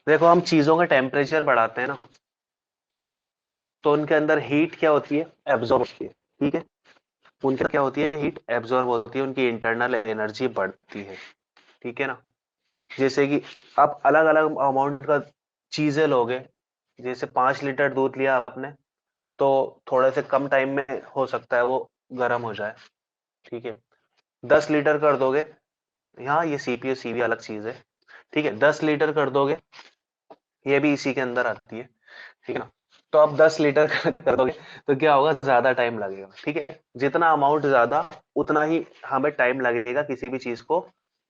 देखो, हम चीजों का टेम्परेचर बढ़ाते हैं ना, तो उनके अंदर हीट क्या होती है? एब्जॉर्ब होती है। ठीक है, उनके क्या होती है? हीट एब्जॉर्ब होती है, उनकी इंटरनल एनर्जी बढ़ती है। ठीक है ना, जैसे कि आप अलग अलग अमाउंट का चीजें लोगे, जैसे 5 लीटर दूध लिया आपने, तो थोड़े से कम टाइम में हो सकता है वो गर्म हो जाए। ठीक है, 10 लीटर कर दोगे, यहाँ ये सीपीयू सीवी अलग चीज है। ठीक है, 10 लीटर कर दोगे, ये भी इसी के अंदर आती है। ठीक है ना, तो अब 10 लीटर कर दोगे तो क्या होगा? ज्यादा टाइम लगेगा। ठीक है, जितना अमाउंट ज्यादा, उतना ही हमें टाइम लगेगा किसी भी चीज को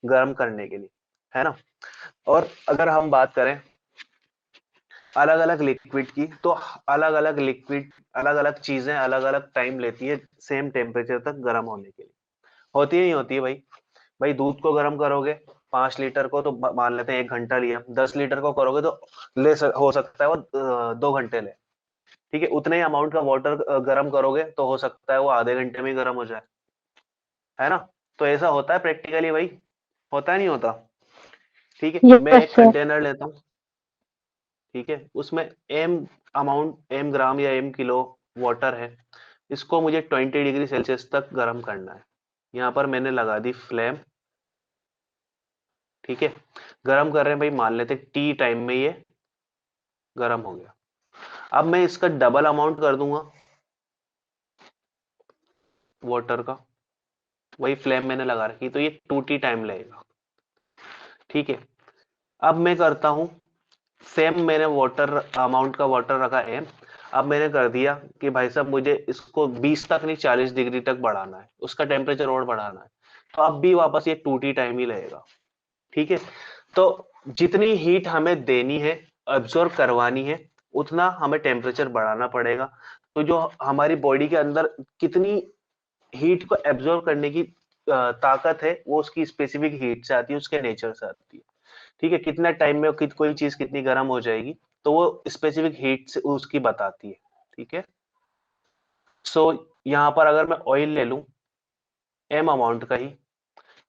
गर्म करने के लिए, है ना। और अगर हम बात करें अलग अलग लिक्विड की, तो अलग अलग लिक्विड, अलग अलग चीजें अलग अलग टाइम लेती है सेम टेम्परेचर तक गर्म होने के लिए। होती है नहीं होती है भाई? भाई दूध को गर्म करोगे 5 लीटर को, तो मान लेते हैं 1 घंटा लिया, 10 लीटर को करोगे तो हो सकता है वो 2 घंटे ले। ठीक है, उतने ही अमाउंट का वाटर गर्म करोगे तो हो सकता है वो आधे घंटे में ही गर्म हो जाए, है ना। तो ऐसा होता है प्रैक्टिकली भाई, होता है नहीं होता? ठीक है, मैं Yes, एक sir. कंटेनर लेता हूँ। ठीक है, उसमें एम अमाउंट, एम ग्राम या एम किलो वाटर है, इसको मुझे 20 डिग्री सेल्सियस तक गर्म करना है। यहाँ पर मैंने लगा दी फ्लेम। ठीक है, गर्म कर रहे हैं भाई, मान लेते टी टाइम में ये गर्म हो गया। अब मैं इसका डबल अमाउंट कर दूंगा वाटर का, वही फ्लेम मैंने लगा रखी, तो ये 2T टाइम लगेगा। ठीक है, अब मैं करता हूं सेम, मैंने वाटर अमाउंट का वाटर रखा एम, अब मैंने कर दिया कि भाई साहब मुझे इसको 20 तक नहीं 40 डिग्री तक बढ़ाना है, उसका टेम्परेचर और बढ़ाना है, तो अब भी वापस ये 2T टाइम ही लगेगा। ठीक है, तो जितनी हीट हमें देनी है, अब्सॉर्ब करवानी है, उतना हमें टेम्परेचर बढ़ाना पड़ेगा। तो जो हमारी बॉडी के अंदर कितनी हीट को एब्सॉर्ब करने की ताकत है, वो उसकी स्पेसिफिक हीट से आती है, उसके नेचर से आती है। ठीक है, कितना टाइम में कोई चीज कितनी गर्म हो जाएगी, तो वो स्पेसिफिक हीट से उसकी बताती है। ठीक है, सो यहाँ पर अगर मैं ऑयल ले लूं एम अमाउंट का ही,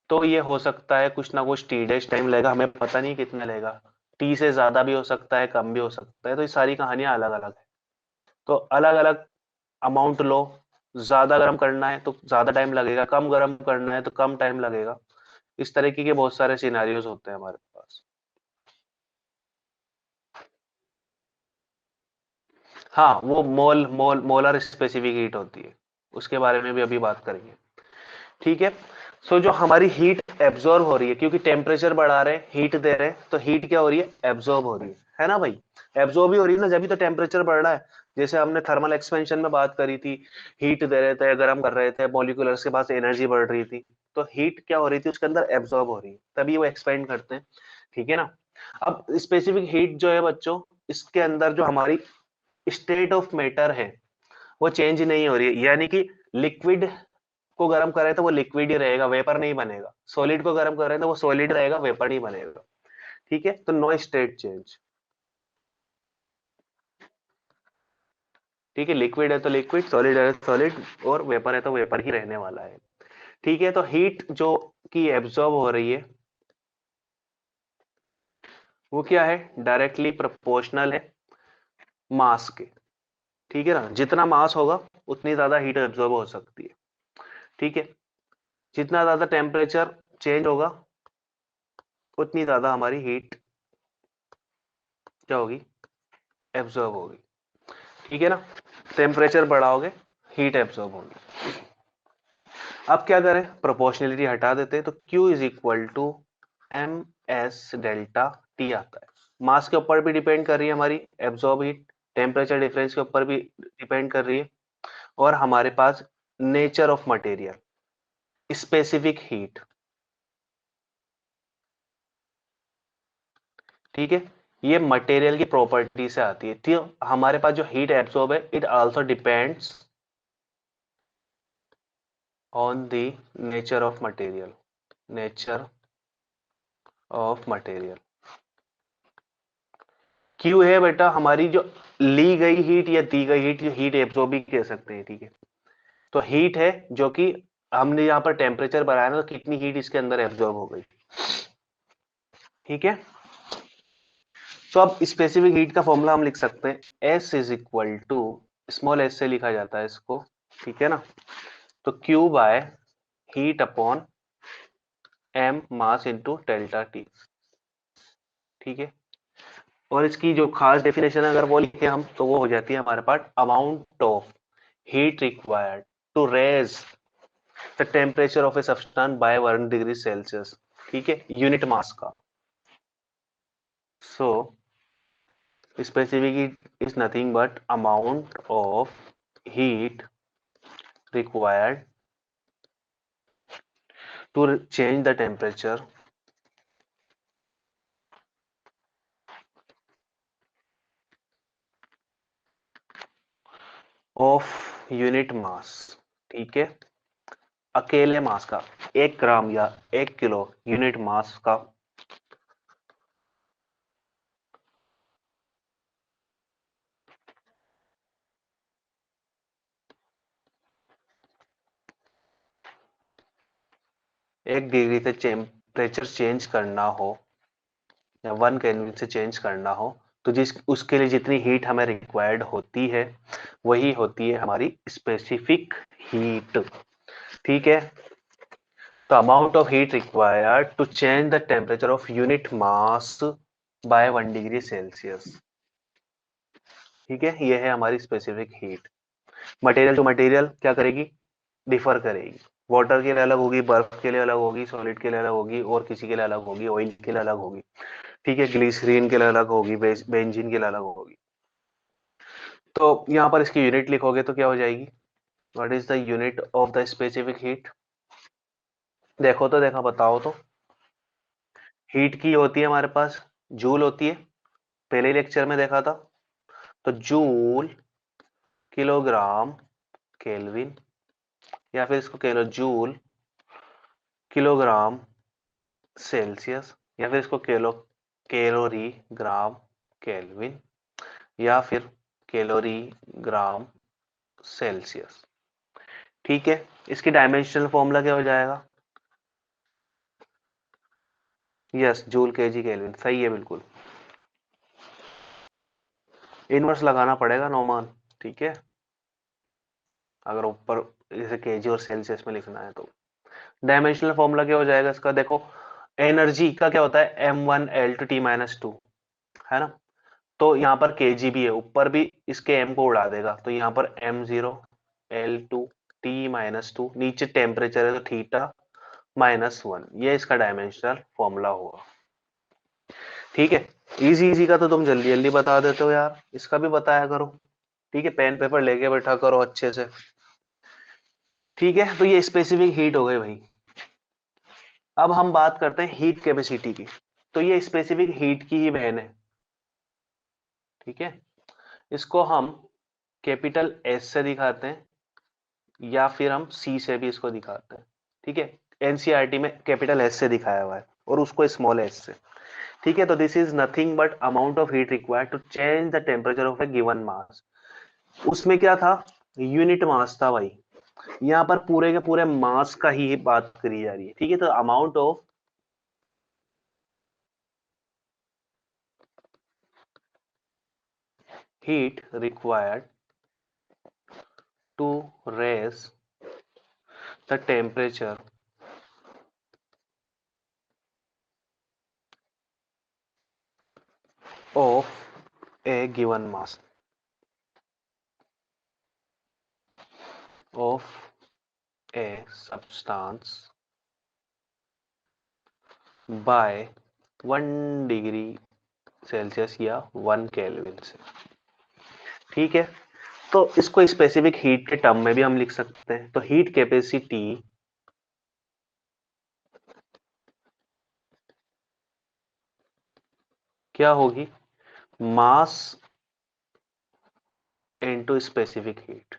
तो ये हो सकता है कुछ ना कुछ टी डैश टाइम लगेगा, हमें पता नहीं कितना लगेगा। टी से ज्यादा भी हो सकता है, कम भी हो सकता है, तो ये सारी कहानियां अलग अलग है। तो अलग अलग अमाउंट लो, ज्यादा गर्म करना है तो ज्यादा टाइम लगेगा, कम गर्म करना है तो कम टाइम लगेगा। इस तरीके के बहुत सारे सिनेरियोज होते हैं हमारे पास। हाँ, वो मोलर स्पेसिफिक हीट होती है, उसके बारे में भी अभी बात करेंगे। ठीक है, सो जो हमारी हीट एब्जॉर्ब हो रही है, क्योंकि टेम्परेचर बढ़ा रहे हैं, हीट दे रहे हैं, तो हीट क्या हो रही है? एब्जॉर्ब हो रही है ना भाई। एब्जॉर्ब ही हो रही है ना, जब भी तो टेम्परेचर बढ़ रहा है। जैसे हमने थर्मल एक्सपेंशन में बात करी थी, हीट दे रहे थे, गर्म कर रहे थे, मॉलिक्यूलर्स के पास एनर्जी बढ़ रही थी, तो हीट क्या हो रही थी? उसके अंदर एब्जॉर्ब हो रही है, तभी वो एक्सपेंड करते हैं। ठीक है ना। अब स्पेसिफिक हीट जो है बच्चों, इसके अंदर जो हमारी स्टेट ऑफ मैटर है, वो चेंज नहीं हो रही है, यानी कि लिक्विड को गर्म कर रहे हैं तो वो लिक्विड ही रहेगा, वेपर नहीं बनेगा। सॉलिड को गर्म कर रहे हैं तो वो सॉलिड रहेगा, वेपर नहीं बनेगा। ठीक है, तो नो स्टेट चेंज। ठीक है, लिक्विड है तो लिक्विड, सॉलिड है तो सॉलिड, और वेपर है तो वेपर ही रहने वाला है। ठीक है, तो हीट जो कि एब्जॉर्ब हो रही है, वो क्या है? डायरेक्टली प्रोपोर्शनल है मास के। ठीक है ना, जितना मास होगा उतनी ज्यादा हीट एब्जॉर्ब हो सकती है। ठीक है, जितना ज्यादा टेम्परेचर चेंज होगा, उतनी ज्यादा हमारी हीट क्या होगी? एब्जॉर्ब होगी। ठीक है ना, टेम्परेचर बढ़ाओगे, हीट एब्जॉर्ब होगी। अब क्या करें? प्रोपोर्शनलिटी हटा देते हैं, तो Q is equal to M S delta T आता है। मास के ऊपर भी डिपेंड कर रही है हमारी एब्जॉर्ब हीट, टेम्परेचर डिफरेंस के ऊपर भी डिपेंड कर रही है, और हमारे पास nature of material, specific heat. ठीक है, ये मटेरियल की प्रॉपर्टी से आती है। ठीक, हमारे पास जो हीट एब्जॉर्ब है, it also depends on the nature of material, nature of material। Q है बेटा हमारी जो ली गई हीट या दी गई हीट, हीट एब्जॉर्ब भी कह सकते हैं, ठीक है। तो हीट है जो कि हमने यहाँ पर टेम्परेचर बढ़ाया ना, तो कितनी हीट इसके अंदर एब्जॉर्ब हो गई, ठीक है। तो अब स्पेसिफिक हीट का फॉर्मूला हम लिख सकते हैं, S is equal to, small s से लिखा जाता है इसको, ठीक है ना। तो Q by heat upon m mass into delta T, ठीक है। और इसकी जो खास डेफिनेशन अगर वो लिखे हम, तो वो हो जाती है हमारे पास amount of heat required to raise the temperature of a substance by 1 degree Celsius, ठीक है, यूनिट मास का। सो specific heat is nothing but amount of heat required to change the temperature of unit mass, ठीक है, अकेले मास का, 1 ग्राम या 1 किलो यूनिट मास का एक डिग्री से टेम्परेचर चेंज करना हो या 1 केल्विन से चेंज करना हो, तो जिस उसके लिए जितनी हीट हमें रिक्वायर्ड होती है वही होती है हमारी स्पेसिफिक हीट, ठीक है। The amount of heat required to change the temperature of unit mass by 1 degree Celsius, ठीक है। ये है हमारी specific heat. Material to material क्या करेगी, डिफर करेगी। वाटर के लिए अलग होगी, बर्फ के लिए अलग होगी, सॉलिड के लिए अलग होगी, और किसी के लिए अलग होगी, ऑयल के लिए अलग होगी, ठीक है, ग्लिसरीन के लिए अलग होगी, बेंजीन के लिए अलग होगी। तो यहाँ पर इसकी यूनिट लिखोगे तो क्या हो जाएगी, what is the unit of the specific heat. देखो तो देखा, बताओ तो। हीट की होती है हमारे पास, जूल होती है, पहले लेक्चर में देखा था। तो जूल किलोग्राम केल्विन, या फिर इसको कह लो जूल किलोग्राम सेल्सियस, या फिर इसको कह लो कैलोरी ग्राम केल्विन, या फिर कैलोरी ग्राम सेल्सियस, ठीक है। इसकी डायमेंशनल फॉर्मूला क्या हो जाएगा, यस, जूल केजी केल्विन, सही है बिल्कुल। इनवर्स लगाना पड़ेगा नॉर्मल, ठीक है, अगर ऊपर जैसे केजी और सेल्सियस में लिखना है तो। डायमेंशनल फॉर्मूला क्या हो जाएगा इसका, देखो एनर्जी का क्या होता है, m1 L2 T-2, है ना। तो यहाँ पर केजी भी है, ऊपर भी इसके m को उड़ा देगा, तो यहाँ पर m0 L2 T-2, नीचे टेम्परेचर है तो थीटा -1, ये इसका डायमेंशनल फॉर्मूला होगा, ठीक है। इजी इजी का तो तुम जल्दी जल्दी बता देते हो यार, इसका भी बताया करो, ठीक है, पेन पेपर लेके बैठा करो अच्छे से, ठीक है। तो ये स्पेसिफिक हीट हो गई भाई। अब हम बात करते हैं हीट कैपेसिटी की, तो ये स्पेसिफिक हीट की ही बहन है, ठीक है। इसको हम कैपिटल एस से दिखाते हैं या फिर हम सी से भी इसको दिखाते हैं, ठीक है। एनसीईआरटी में कैपिटल एस से दिखाया हुआ है और उसको स्मॉल एस से, ठीक है। तो this is nothing but amount of heat required to change the temperature of a given mass. उसमें क्या था, यूनिट मास था भाई, यहाँ पर पूरे के पूरे मास का ही बात करी जा रही है, ठीक है। तो amount of heat required to raise the temperature of a given mass of a substance by 1 degree Celsius या 1 केल्विन से, ठीक है। तो इसको स्पेसिफिक हीट के टर्म में भी हम लिख सकते हैं। तो हीट कैपेसिटी क्या होगी, mass into specific heat.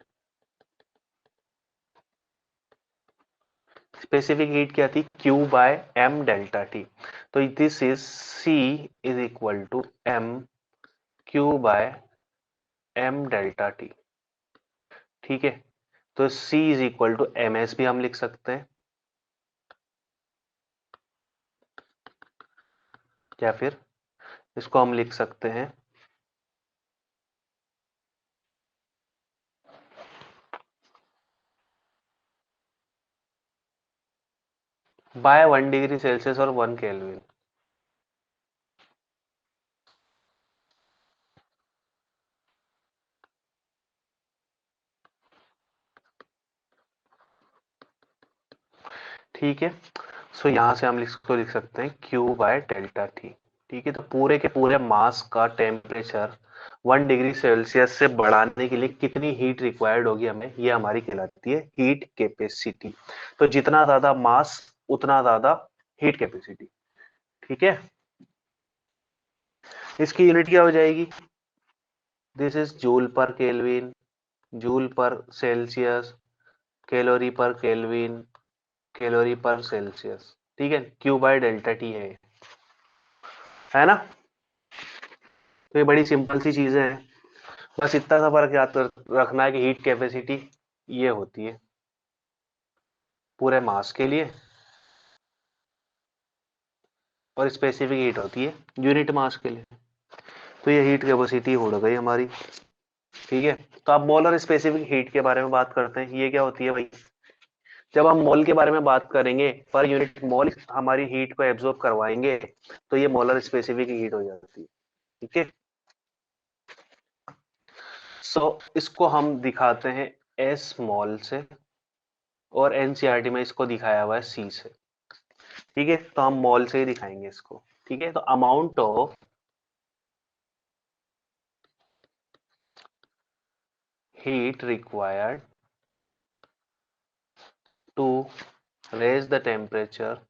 Specific heat क्या थी, Q by m delta T. तो this is C is equal to m Q by m delta T। ठीक है, तो C is equal to MS भी हम लिख सकते हैं, या फिर इसको हम लिख सकते हैं बाय 1 डिग्री सेल्सियस और 1 केल्विन। ठीक है, सो यहां से हम इसको लिख सकते हैं Q बाय डेल्टा T। ठीक है, तो पूरे के पूरे मास का टेम्परेचर 1 डिग्री सेल्सियस से बढ़ाने के लिए कितनी हीट रिक्वायर्ड होगी हमें, ये हमारी कहलाती है हीट कैपेसिटी। तो जितना ज्यादा मास उतना ज्यादा हीट कैपेसिटी। ठीक है, इसकी यूनिट क्या हो जाएगी, दिस इज जूल पर केल्विन, जूल पर सेल्सियस, कैलोरी पर केल्विन, कैलोरी पर सेल्सियस। ठीक है, Q बाय डेल्टा T है ना। तो ये बड़ी सिंपल सी चीजें हैं, बस इतना सा फर्क याद रखना है कि हीट कैपेसिटी ये होती है पूरे मास के लिए, और स्पेसिफिक हीट होती है यूनिट मास के लिए। तो ये हीट कैपेसिटी हो गई हमारी। ठीक है, तो आप मोलर स्पेसिफिक हीट के बारे में बात करते हैं, ये क्या होती है भाई, जब हम मोल के बारे में बात करेंगे, पर यूनिट मोल हमारी हीट को एब्जॉर्ब करवाएंगे, तो ये मोलर स्पेसिफिक हीट हो जाती है। ठीक है, सो इसको हम दिखाते हैं एस मॉल से, और एनसीईआरटी में इसको दिखाया हुआ है सी से। ठीक है, तो हम मॉल से ही दिखाएंगे इसको। ठीक है, तो amount of heat required to raise the temperature,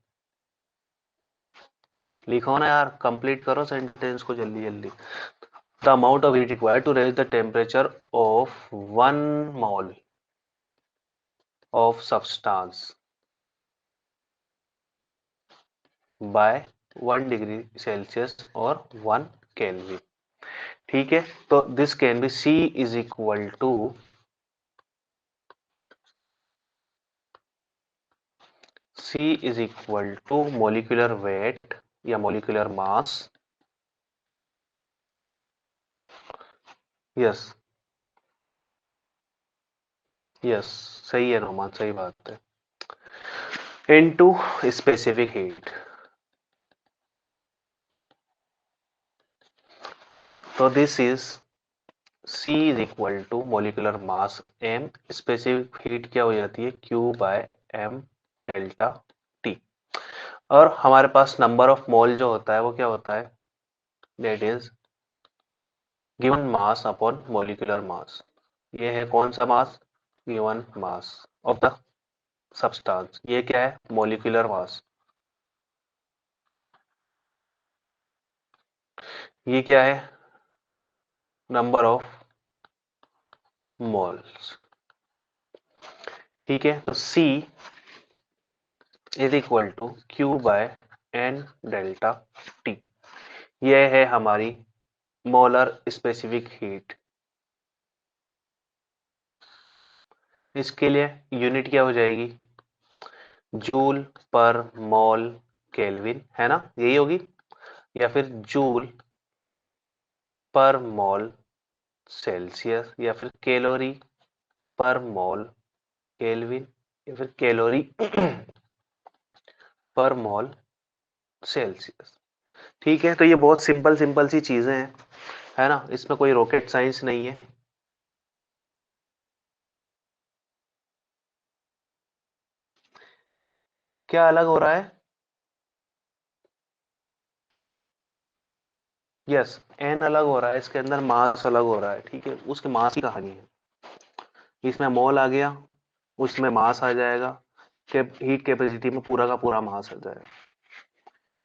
लिखो ना यार, कंप्लीट करो सेंटेंस को जल्दी जल्दी। The amount of heat required to raise the temperature of 1 mole of substance by 1 degree Celsius और 1 केल्विन। ठीक है, तो this can be C is equal to molecular weight या मोलिकुलर मास। यस यस, सही है रोमान, सही बात है, इनटू स्पेसिफिक हीट। तो this is C is equal to molecular mass M, specific heat क्या हो जाती है Q by M delta T। और हमारे पास नंबर ऑफ मोल जो होता है वो क्या होता है, that is given mass upon molecular mass. ये है कौन सा mass, given mass of the substance, ये क्या है, मोलिकुलर मास। ये क्या है, नंबर ऑफ मोल्स। ठीक है, तो C is equal to Q by N delta T। यह है हमारी मोलर स्पेसिफिक हीट। इसके लिए यूनिट क्या हो जाएगी, जूल पर मोल केल्विन, है ना, यही होगी, या फिर जूल पर मोल सेल्सियस, या फिर कैलोरी पर मोल केल्विन, या फिर कैलोरी पर मोल सेल्सियस। ठीक है, तो ये बहुत सिंपल सिंपल सी चीजें हैं, है ना, इसमें कोई रॉकेट साइंस नहीं है। क्या अलग हो रहा है, यस, एन अलग हो रहा है, इसके अंदर मास अलग हो रहा है। ठीक है, उसके मास की कहानी है, इसमें मोल आ गया, उसमें मास आ जाएगा, हीट कैपेसिटी में पूरा का पूरा मास आ जाएगा।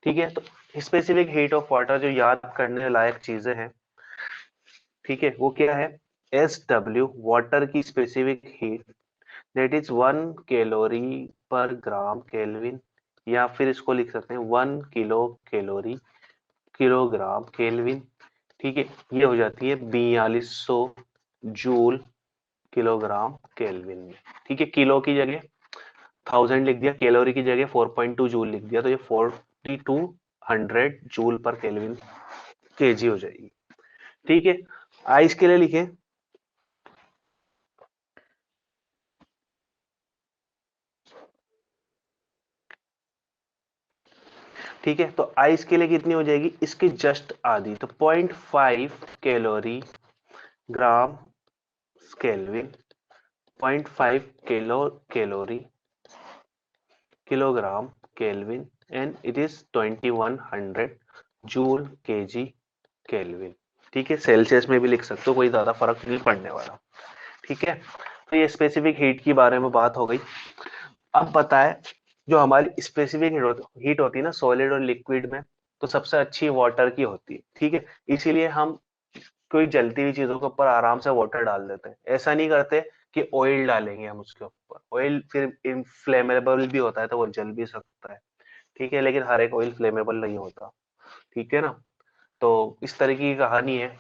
ठीक है, तो स्पेसिफिक हीट ऑफ वाटर जो याद करने लायक चीजें हैं, ठीक है, वो क्या है, SW वाटर की specific heat, that is 1 calorie पर ग्राम केल्विन, या फिर इसको लिख सकते हैं 1 किलो कैलोरी किलोग्राम केल्विन, ठीक है, ये हो जाती है 4200 जूल किलोग्राम केल्विन में। ठीक है, किलो की जगह 1000 लिख दिया, कैलोरी की जगह 4.2 जूल लिख दिया, तो ये 4200 जूल पर केल्विन केजी हो जाएगी। ठीक है, आइस के लिए लिखें, ठीक है, तो आइस के लिए कितनी हो जाएगी, इसकी जस्ट आधी, तो 0.5 calorie gram kelvin, 0.5 calorie kilogram kelvin, and it is 2100 joule KG kelvin. ठीक है, सेल्सियस में भी लिख सकते हो, कोई ज्यादा फर्क नहीं पड़ने वाला। ठीक है, तो ये स्पेसिफिक हीट के बारे में बात हो गई। अब बताए, जो हमारी स्पेसिफिक हीट होती है ना सॉलिड और लिक्विड में, तो सबसे अच्छी वाटर की होती है। ठीक है, इसीलिए हम कोई जलती हुई चीजों के ऊपर आराम से वाटर डाल देते हैं, ऐसा नहीं करते कि ऑयल डालेंगे हम उसके ऊपर। ऑयल फिर इनफ्लेमेबल भी होता है, तो वो जल भी सकता है। ठीक है, लेकिन हर एक ऑयल फ्लेमेबल नहीं होता। ठीक है ना, तो इस तरह की कहानी है।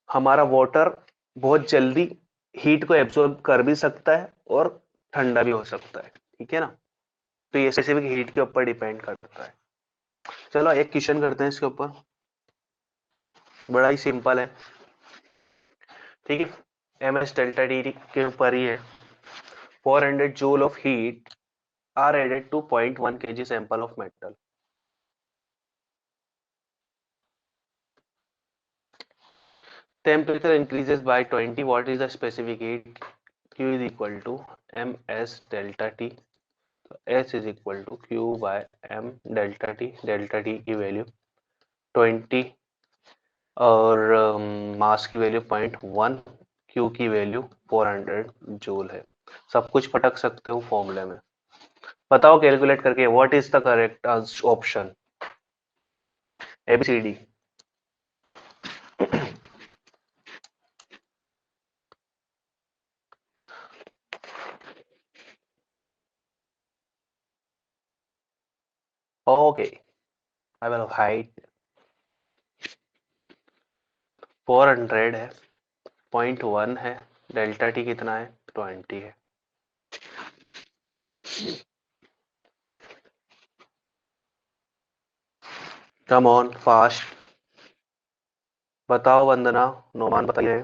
हमारा वाटर बहुत जल्दी हीट को एब्जॉर्ब कर भी सकता है और ठंडा भी हो सकता है। ठीक है ना, तो ये स्पेसिफिक हीट के ऊपर डिपेंड करता है। चलो एक क्वेश्चन करते हैं इसके ऊपर, बड़ा ही सिंपल है। ठीक है, एम एस डेल्टा टी के ऊपर ही है। 400 joule of heat are added to 0.1 kg sample of metal. Temperature increases by 20. What is the specific heat? Q is equal to ms delta t. So S is equal to Q by m delta t. Delta t की वैल्यू 20 और मास की वैल्यू 0.1, Q की वैल्यू 400 जूल है। सब कुछ पटक सकते हो फॉर्मूले में। बताओ कैलकुलेट करके what is the correct option, ABCD। Okay, I will hide. 400 है, 0.1 है, डेल्टा टी कितना है, 20 है। कम ऑन फास्ट, बताओ वंदना, नोमान बताइए।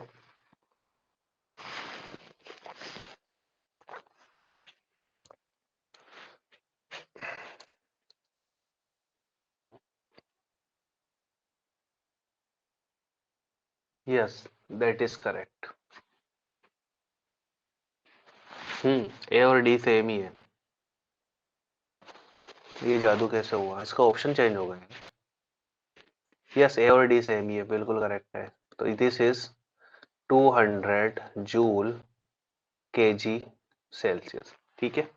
Yes, that is correct. A और डी सेम ही है। ये जादू कैसे हुआ, इसका ऑप्शन चेंज हो गया। यस, ए और डी सेम ही है, बिल्कुल करेक्ट है। तो this is 200 joule KG Celsius. ठीक है,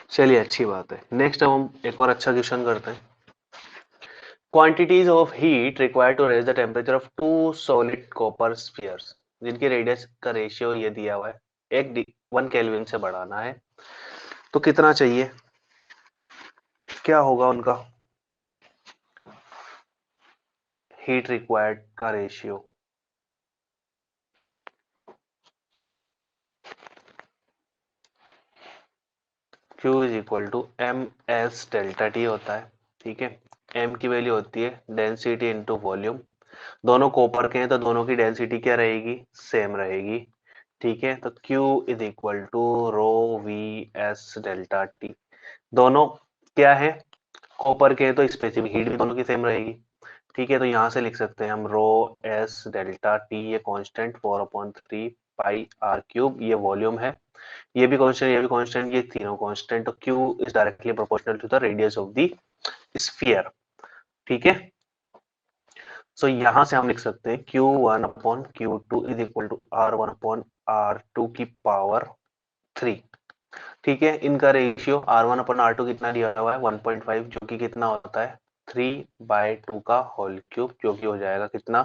चलिए अच्छी बात है। नेक्स्ट हम एक और अच्छा क्वेश्चन करते हैं। Quantities of heat required to raise the temperature of two solid copper spheres, जिनकी रेडियस का रेशियो ये दिया हुआ है, 1 केल्विन से बढ़ाना है, तो कितना चाहिए, क्या होगा उनका हीट रिक्वायर्ड का ratio. Q is equal to M S delta T होता है। ठीक है, m की वैल्यू होती है डेंसिटी इनटू वॉल्यूम। दोनों कॉपर के हैं तो दोनों की डेंसिटी क्या रहेगी, सेम रहेगी। ठीक है, तो Q is equal to rho V S delta T. दोनों क्या है, कॉपर के हैं तो स्पेसिफिक हीट भी दोनों की सेम रहेगी। ठीक है, तो यहाँ से लिख सकते हैं हम रो एस डेल्टा टी, ये कांस्टेंट 4/3 पाई आर क्यूब, ये वॉल्यूम है, ये भी कांस्टेंट, ये भी कांस्टेंट, ये तीनों कांस्टेंट। तो Q is directly proportional to the radius of the sphere. ठीक है, सो यहां से हम लिख सकते हैं Q1/Q2 is equal to R1/R2 की पावर 3। ठीक है, इनका रेशियो R1/R2 कितना दिया हुआ है, 1.5, जो कि कितना होता है 3/2 का होल क्यूब, जो कि हो जाएगा कितना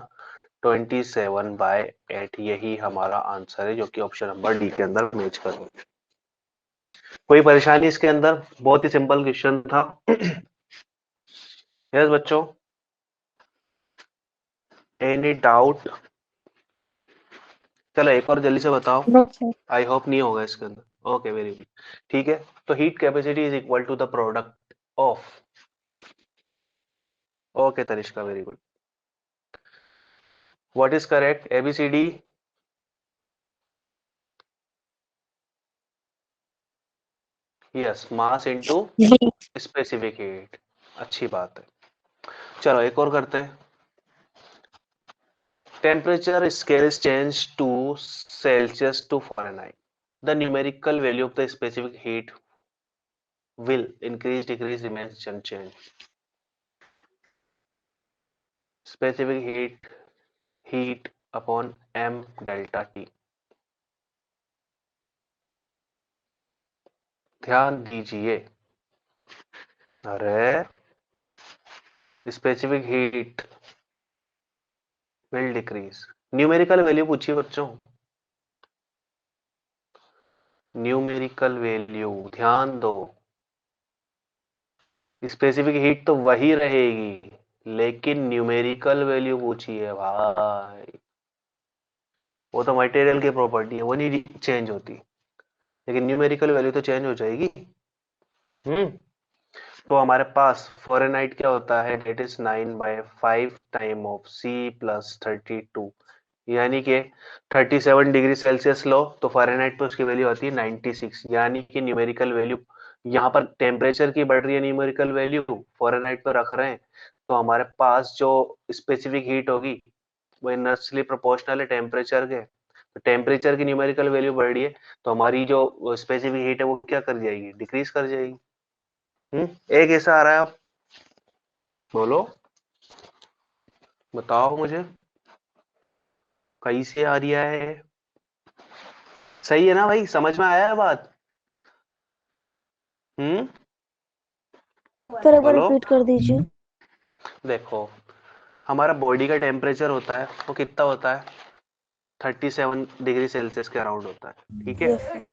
27/8। यही हमारा आंसर है, जो कि ऑप्शन नंबर डी के अंदर मैच करेगा। कोई परेशानी इसके अंदर? बहुत ही सिंपल क्वेश्चन था। यस बच्चों, एनी डाउट? चलो एक और जल्दी से बताओ। No sir. आई होप नहीं होगा इसके अंदर। Okay, very good. ठीक है, तो heat capacity is equal to the product of. Okay Tanishka, very good. What is correct? ABCD? Yes, mass into specific heat. अच्छी बात है। चलो एक और करते हैं। Temperature scales change to Celsius to Fahrenheit. The numerical value of the specific heat will increase, decrease, remains unchanged. Specific heat upon m delta T. ध्यान दीजिए। अरे specific heat will decrease. Numerical value पूछिए बच्चों, न्यूमेरिकल वैल्यू ध्यान दो। स्पेसिफिक हीट तो वही रहेगी, लेकिन न्यूमेरिकल वैल्यू पूछी है भाई। वो तो मटेरियल की प्रॉपर्टी है, वो नहीं चेंज होती, लेकिन न्यूमेरिकल वैल्यू तो चेंज हो जाएगी। तो हमारे पास फ़ारेनहाइट क्या होता है? That is 9/5 time of C plus 32, यानी कि 37 डिग्री सेल्सियस लो तो फ़ारेनहाइट पे उसकी वैल्यू आती है 96, यानी कि न्यूमेरिकल वैल्यू यहाँ पर टेम्परेचर की बढ़ रही है, न्यूमेरिकल वैल्यू फ़ारेनहाइट पे रख रहे हैं, तो हमारे पास जो स्पेसिफिक हीट होगी वो इनवर्सली प्रोपोर्शनल है टेम्परेचर के। तो टेम्परेचर की न्यूमेरिकल वैल्यू बढ़ रही है, तो हमारी जो स्पेसिफिक हीट है वो क्या कर जाएगी? डिक्रीज कर जाएगी। एक ऐसा आ रहा है, आप बोलो, बताओ मुझे कैसे आ रही है? सही है ना भाई? समझ में आया है बात? सर एक बार बोलो। रिपीट कर दीजिए। देखो, हमारा बॉडी का टेम्परेचर होता है वो कितना होता है? 37 डिग्री सेल्सियस के अराउंड होता है, ठीक है। यस।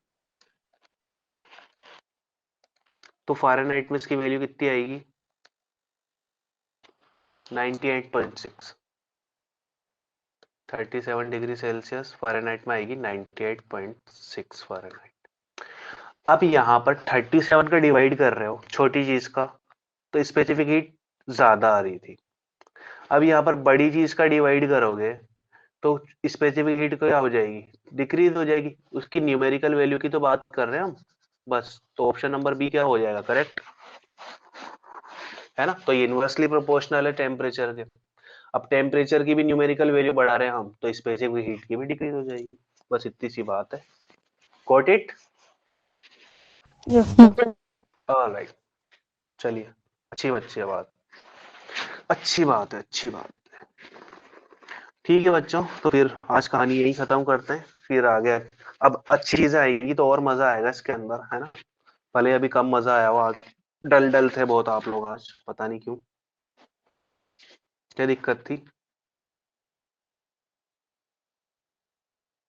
तो फ़ारेनहाइट में इसकी वैल्यू कितनी आएगी? 98.6। 37 डिग्री सेल्सियस फ़ारेनहाइट में आएगी 98.6 फ़ारेनहाइट। अब यहाँ पर 37 का डिवाइड कर रहे हो छोटी चीज का, तो स्पेसिफिक हीट ज्यादा आ रही थी। अब यहाँ पर बड़ी चीज का डिवाइड करोगे तो स्पेसिफिक हीट क्या हो जाएगी? डिक्रीज हो जाएगी। उसकी न्यूमेरिकल वैल्यू की तो बात कर रहे हैं हम बस। तो ऑप्शन नंबर बी क्या हो जाएगा? करेक्ट है ना? तो ये इनवर्सली प्रोपोर्शनल है टेम्परेचर के। अब टेम्परेचर की भी न्यूमेरिकल वैल्यू बढ़ा रहे हैं हम, तो स्पेसिफिक हीट की भी डिक्रीज हो जाएगी। बस इतनी सी बात है। Got it? Yes sir. Alright, चलिए, अच्छी बात, अच्छी बात है, अच्छी बात। ठीक है बच्चों, तो फिर आज कहानी यही खत्म करते हैं, फिर आगे अब अच्छी चीजें आएगी तो और मजा आएगा इसके अंदर, है ना? भले अभी कम मजा आया हो, आज डल डल थे बहुत आप लोग, आज पता नहीं क्यों, क्या दिक्कत थी?